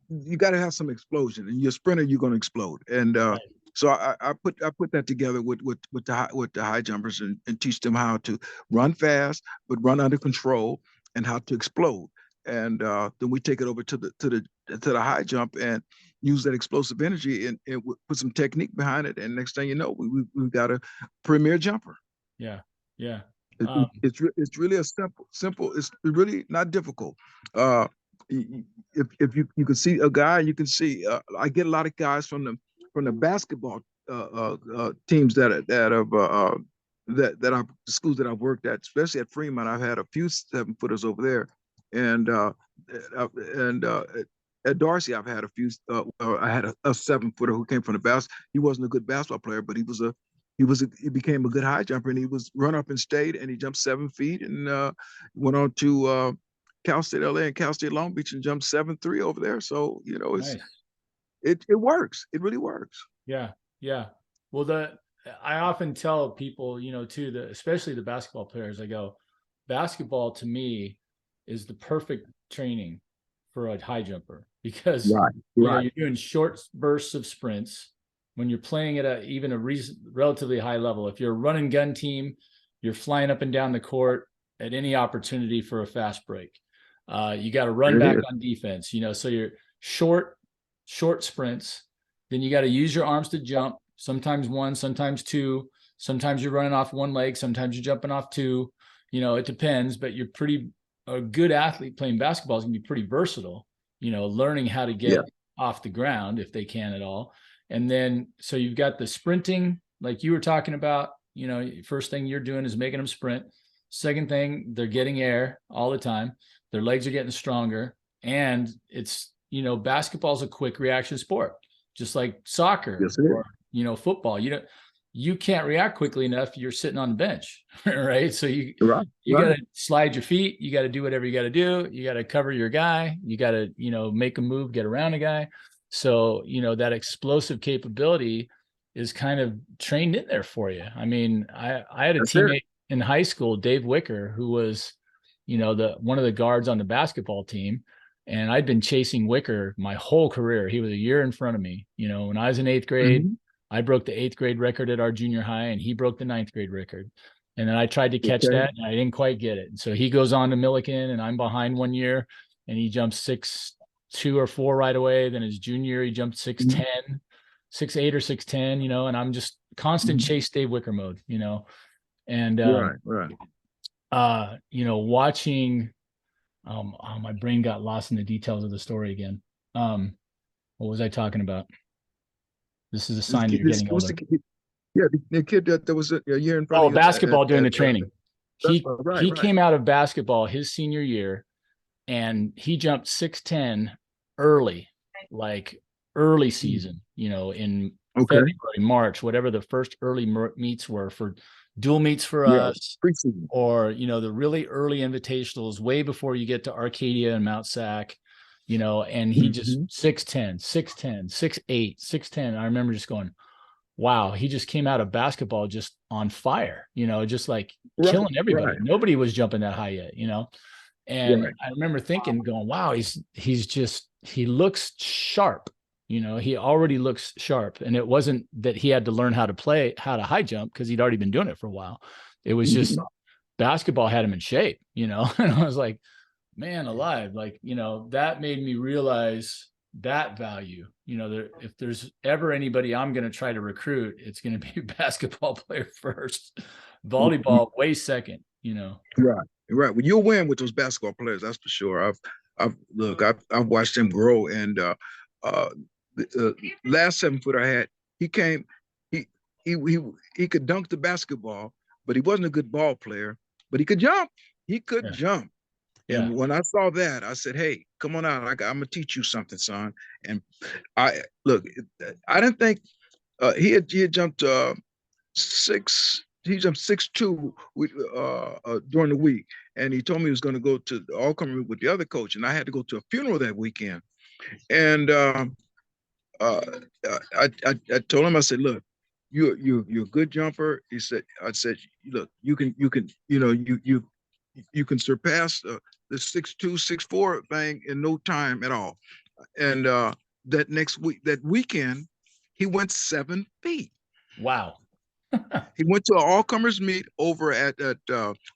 you got to have some explosion. And your sprinter, you're going to explode. And Right. so I put that together with the high jumpers and teach them how to run fast, but run under control, and how to explode. And then we take it over to the high jump and use that explosive energy and put some technique behind it. And next thing you know, we've got a premier jumper. Yeah. Yeah. It, Um, it's really a simple. It's really not difficult. Uh, if you can see a guy, you can see. I get a lot of guys from the basketball teams that I've the schools that I've worked at, especially at Fremont. I've had a few 7-footers over there, and and at Darcy, I've had a few. I had a 7-footer who came from the He wasn't a good basketball player, but he became a good high jumper, and he was run up in state, and he jumped 7 feet, and went on to Cal State LA and Cal State Long Beach and jumped 7.3 over there. So nice. it works. It really works. Yeah. Yeah. Well, I often tell people, too, especially the basketball players, I go, basketball to me is the perfect training for a high jumper, because Right, right. you're doing short bursts of sprints when you're playing at even a relatively high level. If you're a run and gun team, you're flying up and down the court at any opportunity for a fast break. You got to run It back is. on defense, so you're short sprints. Then you got to use your arms to jump, sometimes one, sometimes two. Sometimes you're running off one leg, sometimes you're jumping off two. It depends, but a good athlete playing basketball is going to be pretty versatile, learning how to Yeah, get off the ground if they can at all. And then, so you've got the sprinting, like you were talking about, first thing you're doing is making them sprint. Second thing, they're getting air all the time. Their legs are getting stronger. And it's, basketball's a quick reaction sport, just like soccer yes, it is. or, football. You can't react quickly enough. You're sitting on the bench, right? So you Right, got right. to slide your feet. You got to do whatever you got to do. You got to cover your guy. You got to, make a move, get around a guy. So, that explosive capability is kind of trained in there for you. I mean, I had a That's it. teammate in high school, Dave Wicker, who was, one of the guards on the basketball team. And I'd been chasing Wicker my whole career. He was a year in front of me. When I was in eighth grade, Hmm. I broke the eighth grade record at our junior high, and he broke the ninth grade record. And then I tried to catch Okay. that, and I didn't quite get it. And so he goes on to Millikan, and I'm behind one year, and he jumps 6'2" or 6'4" right away. Then his junior year, he jumped 6'10", 6'8" or 6'10", and I'm just constant Hmm. chase Dave Wicker mode, and Right, right. watching. Oh, my brain got lost in the details of the story again. What was I talking about? This is a sign that you're getting What's older. the kid? Yeah, the kid that was a year in front Oh, of you basketball during the training. He right, he right. came out of basketball his senior year, and he jumped 6'10" early, like early season, in Okay. February, March, whatever the first early meets were for dual meets for Yeah, us, preseason. or, the really early invitationals way before you get to Arcadia and Mount Sac, and he just Hmm. 6'10", 6'10", 6'8", 6'10". I remember just going, wow, he just came out of basketball just on fire, just like Right, killing everybody. right, Nobody was jumping that high yet, And right. I remember thinking, going, wow, he looks sharp. He already looks sharp. And it wasn't that he had to learn how to high jump, because he'd already been doing it for a while. It was just Mhm. basketball had him in shape, And I was like, man alive, like, that made me realize that value. If there's ever anybody I'm going to try to recruit, it's going to be a basketball player first, volleyball way second. Right, right. Well, you'll win with those basketball players, that's for sure. I've watched them grow, and the last 7 foot I had, he came, he he he could dunk the basketball, but he wasn't a good ball player. But he could jump. He could Yeah. jump. Yeah. And when I saw that, I said, "Hey, come on out. I'm gonna teach you something, son." And I look. I didn't think he had jumped six. He jumped 6'2" during the week, and he told me he was going to go to the all comer with the other coach, and I had to go to a funeral that weekend. And uh, I told him, I said, "Look, you're a good jumper." He said, "I said, look, you can surpass the 6'2", 6'4" thing in no time at all." And that weekend, he went 7 feet. Wow. He went to an all comers meet over at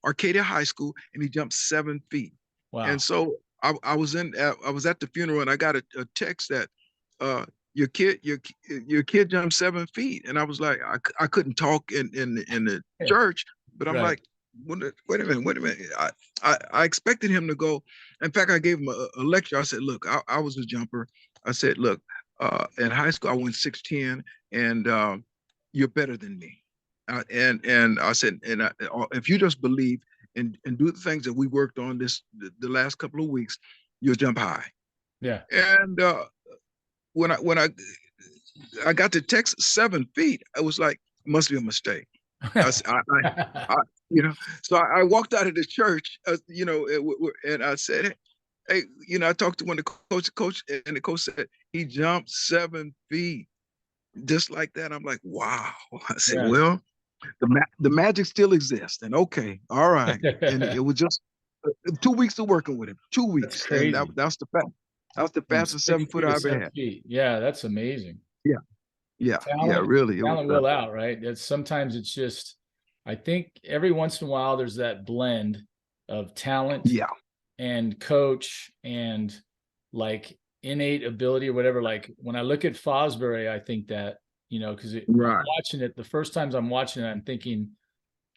Arcadia High School, and he jumped 7 feet. And Wow. so I was at the funeral, and I got a text that uh, your kid jumped 7 feet, and I was like, I couldn't talk in the Yeah. church, but I'm Right. like, wait a minute. I expected him to go. In fact, I gave him a lecture. I said, look, I was a jumper. I said, look, in high school I went 6'10", and you're better than me. And I said, if you just believe and do the things that we worked on the last couple of weeks, you'll jump high. Yeah. And when I got to text 7 feet, I was like, must be a mistake. I, I so I walked out of the church, and I said, hey, I talked to one of the coach, and the coach said he jumped 7 feet just like that. I'm like, wow. I said, Yeah. well, the magic still exists. And okay, all right. And it was just 2 weeks of working with him, two That's weeks. And crazy. that's the fact. That was the From fastest 6 7 foot feet to I ever seven had. feet. Yeah, that's amazing. Yeah, yeah, yeah, Talent, really. It was, talent will out, right? It's sometimes it's just, I think every once in a while there's that blend of talent yeah, and coach and like innate ability or whatever. Like when I look at Fosbury, I think that, because I'm right. watching it, the first times I'm watching it, I'm thinking,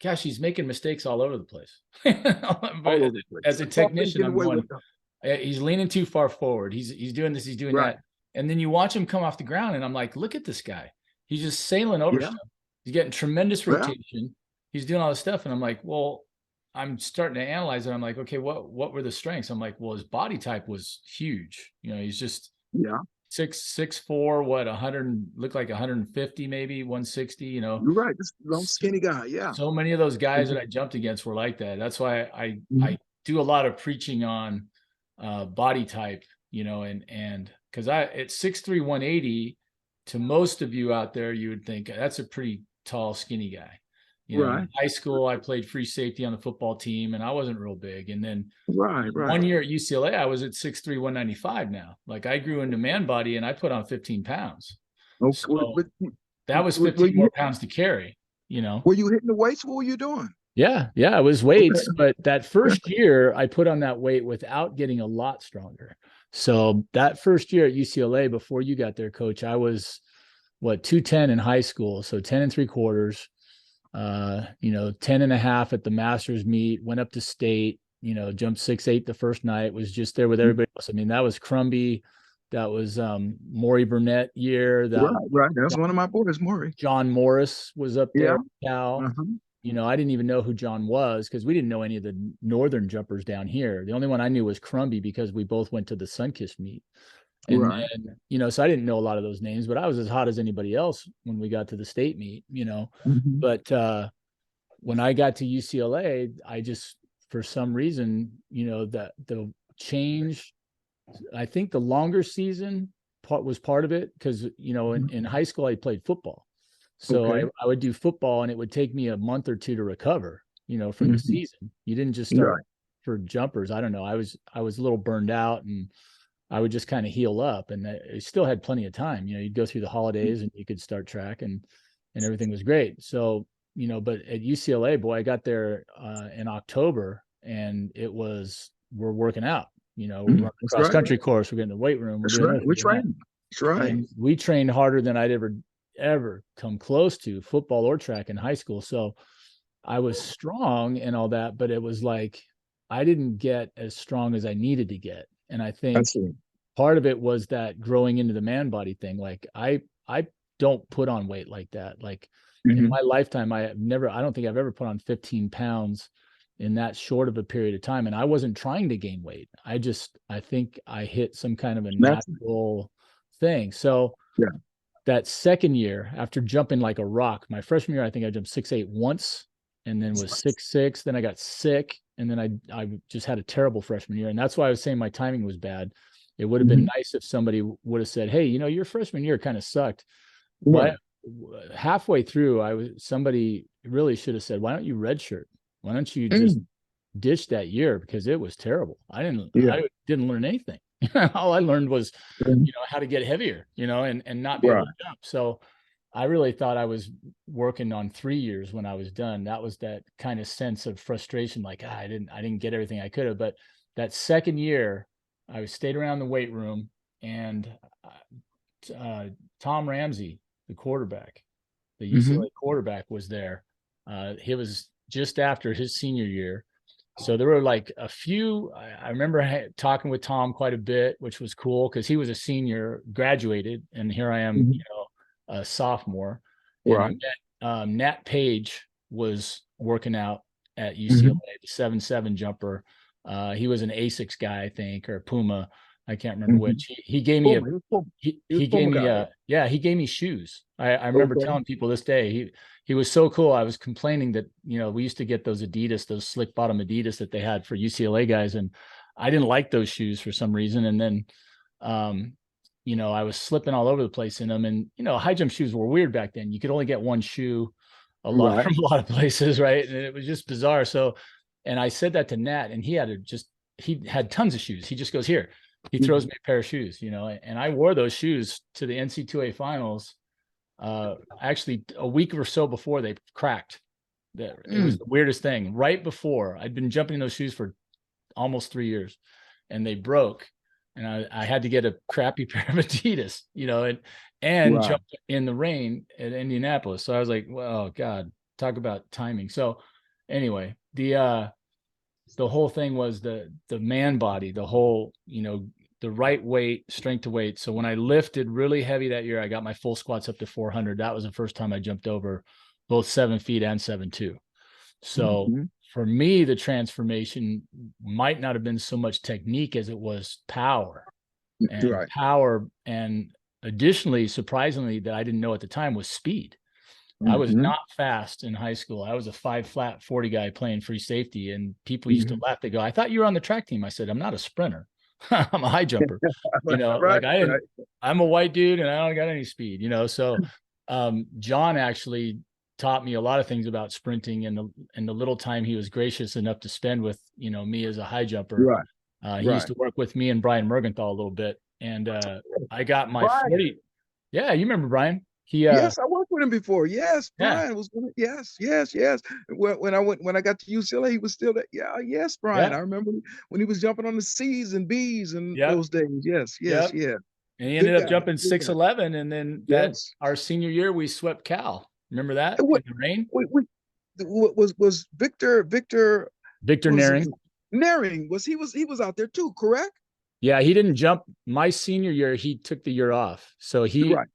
gosh, he's making mistakes all over the place. All But over the place. as a Often technician, get I'm away with going, them. he's leaning too far forward. He's doing this, he's doing Right. that. And then you watch him come off the ground, and I'm like, look at this guy. He's just sailing over Yeah. stuff. He's getting tremendous Well, rotation. He's doing all this stuff. And I'm like, well, I'm starting to analyze it. I'm like, okay, what were the strengths? I'm like, well, his body type was huge. He's just yeah, 6'4", what, 100, looked like 150, maybe 160, you're right. This long, skinny guy. Yeah. so many of those guys that Mhm. I jumped against were like that. That's why I Mhm. I do a lot of preaching on body type, and because I at 6'3", 180, to most of you out there, you would think that's a pretty tall, skinny guy. In Right. high school, I played free safety on the football team, and I wasn't real big. And then Right. Right. one year at UCLA, I was at 6'3", 195 now. Like I grew into man body and I put on 15 pounds. Okay. So that was Were 15 you more pounds to carry, were you hitting the weights? What were you doing? Yeah, yeah, it was weights, Okay. but that first year I put on that weight without getting a lot stronger. So that first year at UCLA, before you got there, coach, I was 210 in high school. So 10 and 3/4, 10 and a half at the masters meet, went up to state, jumped 6'8" the first night, was just there with everybody else. I mean, that was Crumby. That was Maury Burnett year. That Right. Right. That's one of my boys, Maury. John Morris was up there, Yeah. Cal. Uh-huh. I didn't even know who John was because we didn't know any of the northern jumpers down here. The only one I knew was Crumby because we both went to the Sunkist meet. And Right. then, so I didn't know a lot of those names, but I was as hot as anybody else when we got to the state meet. Mhm. But when I got to UCLA, I just, for some reason, that the change, I think the longer season was part of it because, in high school, I played football. So Okay. I would do football and it would take me a month or two to recover, for the Mhm. season. You didn't just start Right. for jumpers. I don't know. I was a little burned out and I would just kind of heal up and I still had plenty of time. You'd go through the holidays and you could start track and everything was great. So, but at UCLA, boy, I got there in October and we're working out, we're running a That's cross right. country course, we're getting the weight room, we're That's doing right. this, We're we're doing that. training. That's right. And we trained harder than I'd ever come close to football or track in high school. So I was strong and all that, but it was like I didn't get as strong as I needed to get. And I think That's it. part of it was that growing into the man body thing. Like I don't put on weight like that. Like in Mhm. my lifetime, I don't think I've ever put on 15 pounds in that short of a period of time. And I wasn't trying to gain weight. I think I hit some kind of a That's natural thing. So yeah. that second year, after jumping like a rock, my freshman year, I think I jumped 6'8" once and then was 6'6". Then I got sick. And then I just had a terrible freshman year. And that's why I was saying my timing was bad. It would have been Mhm. nice if somebody would have said, hey, your freshman year kind of sucked. Right. Why halfway through, somebody really should have said, why don't you redshirt? Why don't you just Mm. ditch that year? Because it was terrible. Yeah. I didn't learn anything. All I learned was, Mhm. how to get heavier, and not be able Right. to jump. So I really thought I was working on 3 years when I was done. That was that kind of sense of frustration, like I didn't get everything I could have. But that second year, I stayed around the weight room, and Tom Ramsey, the quarterback, the Mhm. UCLA quarterback, was there. He was just after his senior year. So there were like a few. I remember talking with Tom quite a bit, which was cool because he was a senior, graduated, and here I am, Mhm. a sophomore. And I Right. met Nat Page was working out at Mhm. UCLA, the 7'7" jumper. He was an Asics guy, I think, or Puma. I can't remember Mhm. which. He gave me a Puma. He was Puma. He was he gave Puma me guy. he gave me shoes. I remember Okay. telling people this day he was so cool. I was complaining that we used to get those Adidas, those slick bottom Adidas that they had for UCLA guys, and I didn't like those shoes for some reason. And then um I was slipping all over the place in them, and high jump shoes were weird back then. You could only get one shoe a lot Right. from a lot of places, right? And it was just bizarre. So, and I said that to Nat, and he had tons of shoes. He just goes, here, he throws Mhm. me a pair of shoes, and I wore those shoes to the NC2A finals. Actually, a week or so before they cracked. It was Mm. the weirdest thing. Right before, I'd been jumping in those shoes for almost 3 years, and they broke, and I had to get a crappy pair of Adidas, and Right. jump in the rain at Indianapolis. So I was like, well, God, talk about timing. So anyway, the whole thing was the man body, the whole, the right weight, strength to weight. So when I lifted really heavy that year, I got my full squats up to 400. That was the first time I jumped over both 7 feet and 7'2". So Mhm. for me, the transformation might not have been so much technique as it was power, and Right. additionally, surprisingly, that I didn't know at the time, was speed. I was Mhm. not fast in high school. I was a 5 flat 40 guy playing free safety, and people used to Mhm. laugh. They go, I thought you were on the track team. I said, I'm not a sprinter. I'm a high jumper. Right. Like Right. I'm a white dude and I don't got any speed, so John actually taught me a lot of things about sprinting, and the little time he was gracious enough to spend with, me as a high jumper. Right. He used Right. to work with me and Brian Mergenthal a little bit. And I got my Brian. 40. Yeah, you remember Brian. Yes, I worked with him before. Yes, Yeah, Brian was with it. Yes, yes, yes. When I got to UCLA, he was still there. Yeah, yes, Brian. yeah, I remember when he was jumping on the C's and B's and yep, those days. Yes, yes, yep. yeah. And he ended Good up guy. jumping Good guy. 6'11", and then that Yes. our senior year we swept Cal. Remember that And in what, the rain? was Victor Victor was Naring. Naring was out there too, correct? Yeah, he didn't jump my senior year. He took the year off. So Right,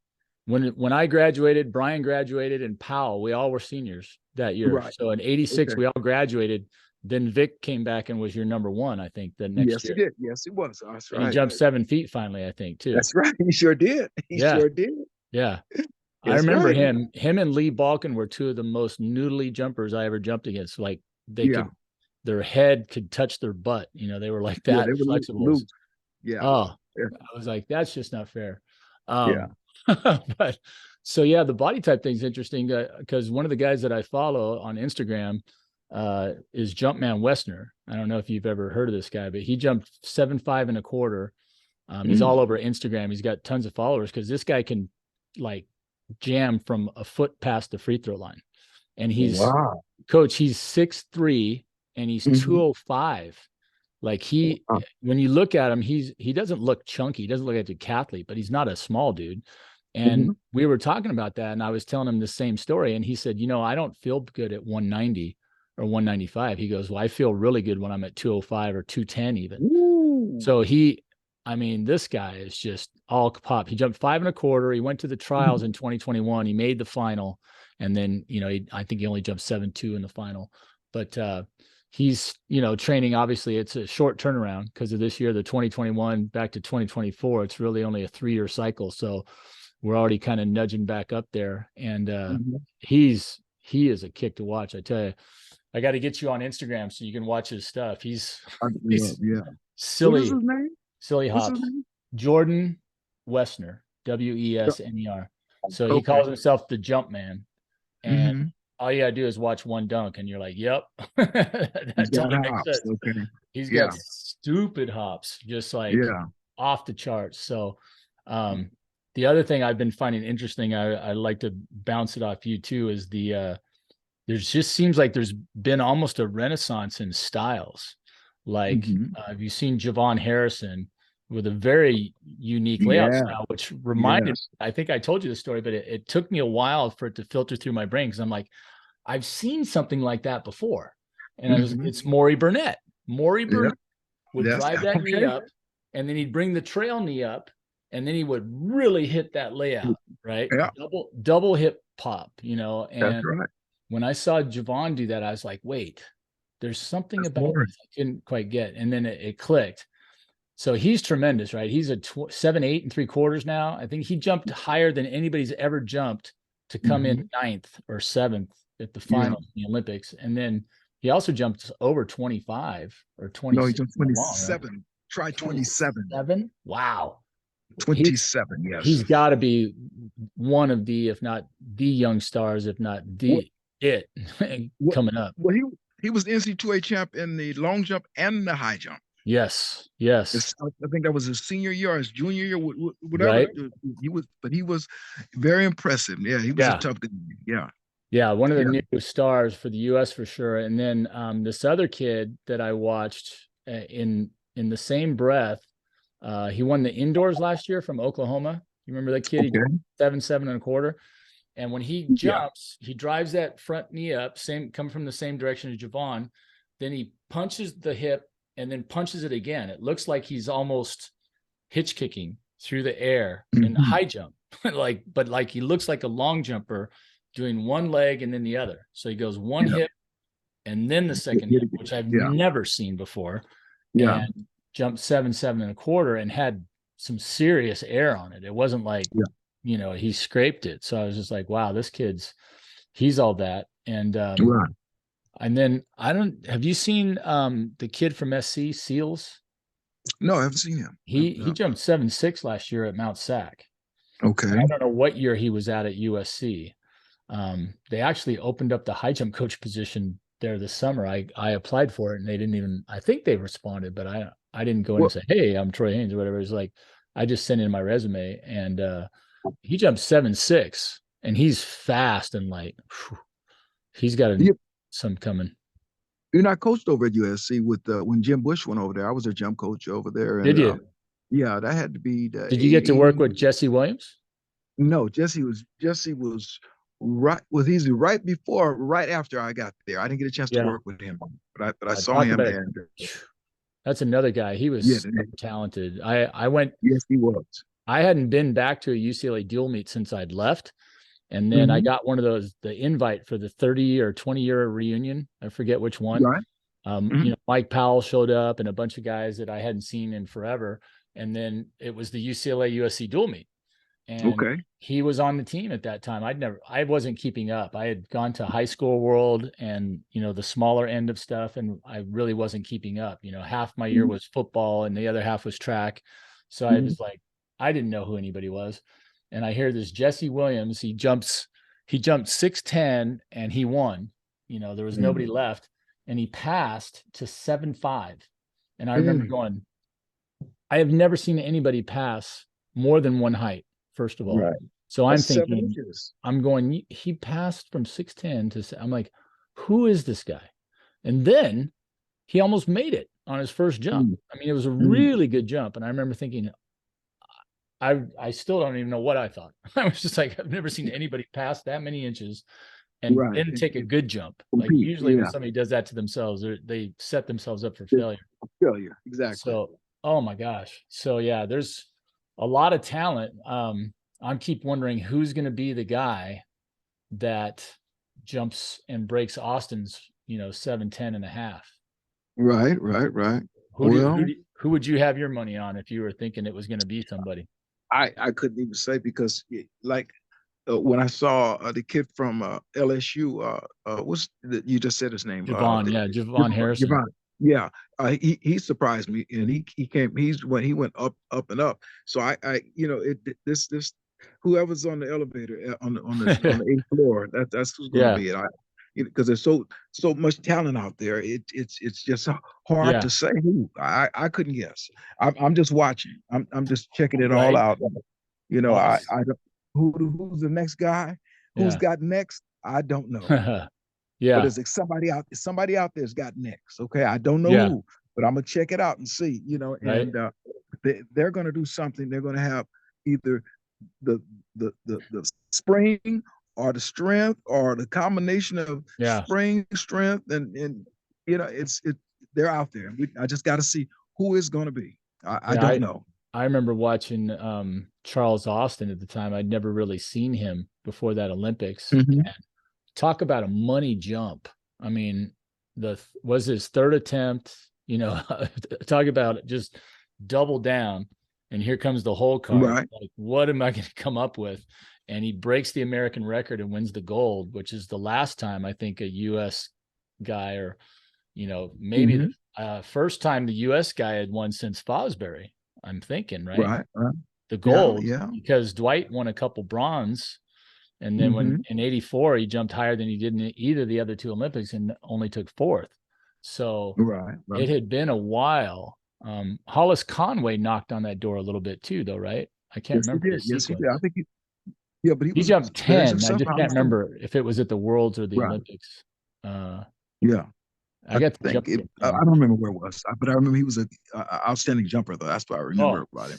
when I graduated, Brian graduated, and Powell, we all were seniors that year. right. So in '86, Okay. we all graduated. Then Vic came back and was your number one, I think, the next Yes, he year. did. Yes, he was. That's And he right. jumped 7 feet finally, I think, too. That's right. He sure did. He Yeah, sure did. yeah. I That's remember right. him and Lee Balkin were two of the most noodly jumpers I ever jumped against. Like Yeah. their head could touch their butt. They were like Yeah, that they were flexible. loose. Yeah. Oh, Yeah. I was like, that's just not fair. Yeah. But so yeah, the body type thing's interesting because one of the guys that I follow on Instagram is Jumpman Westner. I don't know if you've ever heard of this guy, but he jumped 7'5 1/4. He's all Mm. over Instagram. He's got tons of followers because this guy can like jam from a foot past the free throw line. And Wow. he's 6'3" and he's Mhm. 205. Like Wow. when you look at him, he doesn't look chunky. He doesn't look like a decathlete, but he's not a small dude. And Mhm. we were talking about that, and I was telling him the same story. And he said, I don't feel good at 190 or 195. He goes, well, I feel really good when I'm at 205 or 210 even. Ooh. So I mean, this guy is just all pop. He jumped 5 1/4. He went to the trials in 2021. He made the final. And then, I think he only jumped 7.2 in the final. But he's, training. Obviously, it's a short turnaround because of this year, the 2021 back to 2024. It's really only a 3-year cycle. So we're already kind of nudging back up there. And he is a kick to watch. I tell you, I got to get you on Instagram so you can watch his stuff. He's Yeah. What is silly. his name? Silly What's his hops. name? Jordan Wessner, Wesner. So he Okay. calls himself the jump man. And Mm-hmm. all you gotta do is watch one dunk and you're like, yep. He's That got totally makes hops. sense. Okay. He's Yeah. got stupid hops, just like Yeah. off the charts. So the other thing I've been finding interesting, I like to bounce it off you too, is there's just seems like there's been almost a renaissance in styles. Like, Mm-hmm. have you seen Javon Harrison with a very unique layout Yeah. style, which reminded, Yes. I think I told you the story, but it took me a while for it to filter through my brain because I'm like, I've seen something like that before. And Mm-hmm. it's Maury Burnett. Maury Yeah. Burnett would That's drive that knee okay. up and then he'd bring the trail knee up and then he would really hit that layout, right? Yeah. Double hip pop, That's and right. when I saw Javon do that, I was like, wait, there's something That's about more. this I couldn't quite get. And then it clicked. So he's tremendous, right? He's a 7, 8 3/4 now. I think he jumped higher than anybody's ever jumped to come Mm-hmm. in 9th or 7th at the Yeah. finals in the Olympics. And then he also jumped over 25 or No, he's 26 on in the long, right? 27. Try 27. 27. Wow. He's 27. Yes. he's got to be one of the, if not the young stars, if not What? the it What? coming up. Well, he was the NC2A champ in the long jump and the high jump. Yes. Yes. I think that was his senior year or his junior year, whatever. Right. He was very impressive. Yeah, he was a Yeah. tough guy. Yeah. Yeah. One of the Yeah. new stars for the US for sure. And then this other kid that I watched in the same breath, he won the indoors last year from Oklahoma. You remember that kid? He Okay. jumped 7, 7 1/4. And when he Yeah. jumps, he drives that front knee up, coming from the same direction as Javon. Then he punches the hip and then punches it again. It looks like he's almost hitch kicking through the air in the high jump, but he looks like a long jumper doing one leg and then the other. So he goes one Yeah. hip and then the second hip, which I've Yeah. never seen before, Yeah. and jumped 7, 7 1/4 and had some serious air on it. It wasn't like, he scraped it. So I was just like, wow, he's all that. And Right. and then have you seen the kid from SC Seals? No, I haven't seen him. He jumped 7.6 last year at Mount Sac. Okay. I don't know what year he was at USC. They actually opened up the high jump coach position there this summer. I applied for it and they didn't even, I think they responded, but I didn't go in and say, hey, I'm Troy Haynes or whatever. It's like, I just sent in my resume and he jumped 7.6 and he's fast and light. He's got some coming. I coached over at USC with when Jim Bush went over there. I was a jump coach over there. And, Did you? Yeah, that had to be the. Did you get to work with Jesse Williams? No, Jesse was right. Was easy right before, right after I got there. I didn't get a chance to work with him, but I saw him. And that's another guy. He was so talented. I went. Yes, he was. I hadn't been back to a UCLA dual meet since I'd left. And then I got one of the invite for the 30 or 20-year reunion. I forget which one. Right. Mike Powell showed up and a bunch of guys that I hadn't seen in forever. And then it was the UCLA USC dual meet. And he was on the team at that time. I wasn't keeping up. I had gone to high school world and, the smaller end of stuff. And I really wasn't keeping up. Half my year was football and the other half was track. So I was like, I didn't know who anybody was. And I hear this Jesse Williams, he jumped 6'10" and he won. There was nobody left and he passed to 7.5. And I remember going, I have never seen anybody pass more than one height, first of all. Right. So I'm thinking, I'm going, he passed from 6'10" to, I'm like, who is this guy? And then he almost made it on his first jump. I mean, it was a really good jump. And I remember thinking, I still don't even know what I thought. I was just like, I've never seen anybody pass that many inches and then take a good jump. Like usually when somebody does that to themselves, they set themselves up for failure. Failure, exactly. So Oh my gosh. So yeah, there's a lot of talent. I keep wondering who's going to be the guy that jumps and breaks Austin's, 7:10 and a half. Right, right, right. Who Well, who would you have your money on if you were thinking it was going to be somebody? I couldn't even say because like when I saw the kid from LSU, what's you just said his name? Javon, yeah, Javon Harrison. Javon. Yeah, he surprised me, and he came. He's when he went up and up. So this whoever's on the elevator on the eighth floor, that's who's going to Yeah, be it. Because there's so much talent out there. It's just hard yeah, to say who. I couldn't guess. I'm just watching. I'm just checking it all right. out. Awesome. I don't who's the next guy? Who's Yeah. got next? I don't know. But Yeah, there's like somebody out there's got next. Okay. I don't know yeah, who, but I'm gonna check it out and see, right. and they're gonna do something. They're gonna have either the the spring or the strength or the combination of Yeah, spring strength and it they're out there. I just got to see who is going to be. I yeah. don't know. I remember watching Charles Austin at the time. I'd never really seen him before that Olympics. Mm-hmm. Talk about a money jump. I mean, the was his third attempt, talk about just double down. And here comes the whole card. Right. Like, what am I going to come up with? And he breaks the American record and wins the gold, which is the last time I think a US guy, or, maybe Mm-hmm. the first time the US guy had won since Fosbury, I'm thinking, right? Right. Right. The Yeah. gold, Yeah. because Dwight won a couple bronze, and then when Mm-hmm. in '84 he jumped higher than he did in either of the other two Olympics and only took fourth. So Right. Right. it had been a while. Hollis Conway knocked on that door a little bit too, though, right? I can't Yes, he remember the did. Yes, he did. I sequence. think yeah, but he He was jumped there's 10. I himself just out. can't remember if it was at the Worlds or the Right. Olympics. Uh, Yeah. I I got to think jump it, against I him. don't remember where it was, but I remember he was a outstanding jumper though. That's what I remember Oh, about him.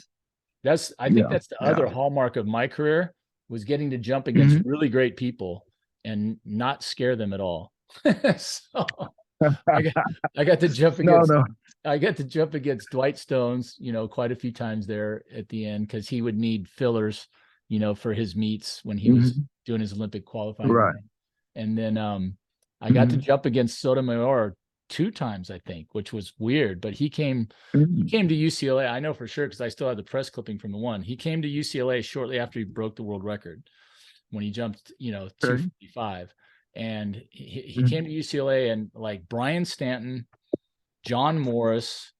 I think Yeah. that's the Yeah. other hallmark of my career, was getting to jump against Hmm. really great people and not scare them at all. So I got I got to jump No, against no. I got to jump against Dwight Stones, quite a few times there at the end, because he would need fillers, for his meets when he was Hmm. doing his Olympic qualifying Right. run. And then I got to Hmm. jump against Sotomayor two times, I think, which was weird. But he Hmm. came to UCLA. I know for sure because I still have the press clipping from the one. He came to UCLA shortly after he broke the world record when he jumped, Okay. 255. And he Hmm. came to UCLA, and like Brian Stanton, John Morris,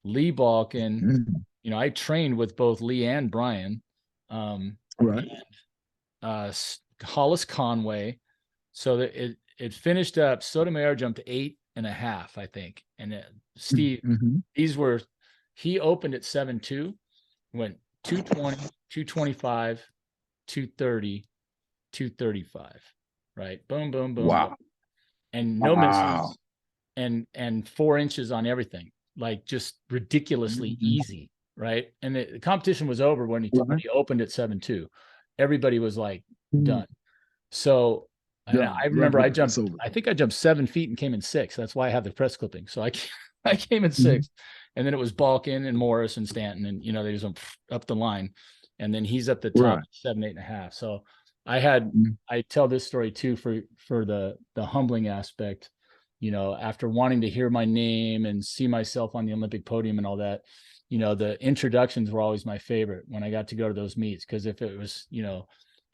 Lee Balkin, Hmm. I trained with both Lee and Brian, um, Right. uh, Hollis Conway. So that it finished up. Sotomayor jumped 8.5, I think. And Steve, Hmm. he opened at 7.2, went 220, 225, 230, 235, right? Boom, boom, boom, boom. Wow. And no Wow. misses, and 4 inches on everything, like just ridiculously Hmm. easy, right? And the competition was over when Right. he opened at 7.2. Everybody was like Hmm. done. So, and Done. I Right. remember Right. It's over. I think I jumped 7 feet and came in sixth. That's why I have the press clipping. So I came in Hmm. sixth, and then it was Balkin and Morris and Stanton, and they just went up the line, and then he's at the top, Right. 7, 8.5. So I had Hmm. I tell this story too for the humbling aspect, after wanting to hear my name and see myself on the Olympic podium and all that. The introductions were always my favorite when I got to go to those meets, because if it was,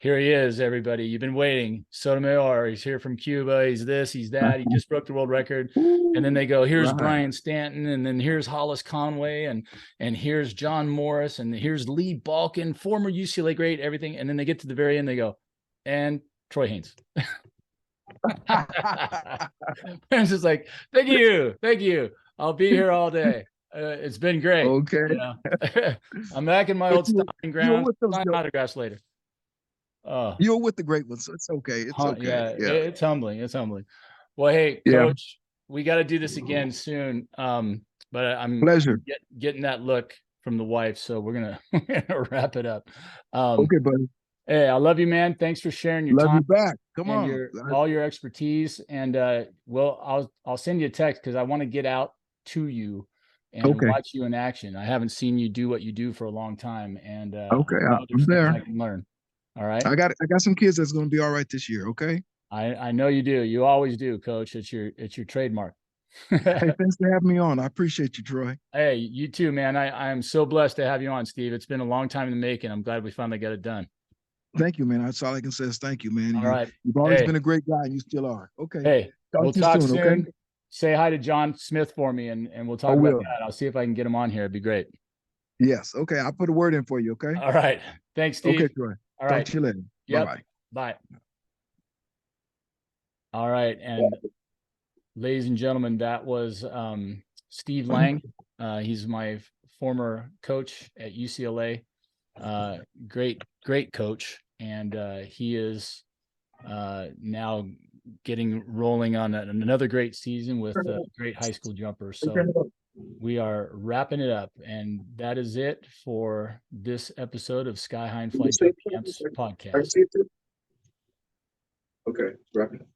here he is, everybody. You've been waiting. Sotomayor, he's here from Cuba. He's this, he's that. He just broke the world record. And then Ooh, they go, here's right. Brian Stanton, and then here's Hollis Conway, and here's John Morris, and here's Lee Balkin, former UCLA great, everything. And then they get to the very end, they go, and Troy Haynes. It's just like, thank you, thank you. I'll be here all day. It's been great. Okay. I'm back in my But old stomping you were grounds. with those Sign autographs later. Oh, you were with the great ones, so it's okay. It's okay. yeah, Yeah. it's humbling. It's humbling. Well, hey, Yeah. Coach, we got to do this again soon. But I'm Pleasure. getting that look from the wife, so we're gonna, we're gonna wrap it up. Um, Okay, buddy. hey, I love you, man. Thanks for sharing your Love time you back. Come and on. your all your expertise. And well, I'll send you a text because I want to get out to you and Okay. watch you in action. I haven't seen you do what you do for a long time, and Okay. I know I'm there's things I there. can learn. All right. I got some kids that's going to be all right this year. Okay. I know you do. You always do, Coach. It's your trademark. Hey, thanks for having me on. I appreciate you, Troy. Hey, you too, man. I am so blessed to have you on, Steve. It's been a long time in the making. I'm glad we finally got it done. Thank you, man. That's all I can say is thank you, man. All right. You've always Hey, been a great guy, and you still are. Okay. hey, Talk we'll to you talk soon. Okay. soon. Say hi to John Smith for me, and we'll I talk about will. that. I'll see if I can get him on here. It'd be great. Yes. Okay. I'll put a word in for you. Okay. All right. Thanks, Okay, Steve. Troy. All Talk right. to you later. Bye Yep. bye. Bye. All right. And ladies and gentlemen, that was Steve Lang. He's my former coach at UCLA. Great coach. And he is now getting rolling on another great season with a great high school jumper. So we are wrapping it up. And that is it for this episode of Sky High and Fly Jump Camps podcast. Okay. Wrap it up.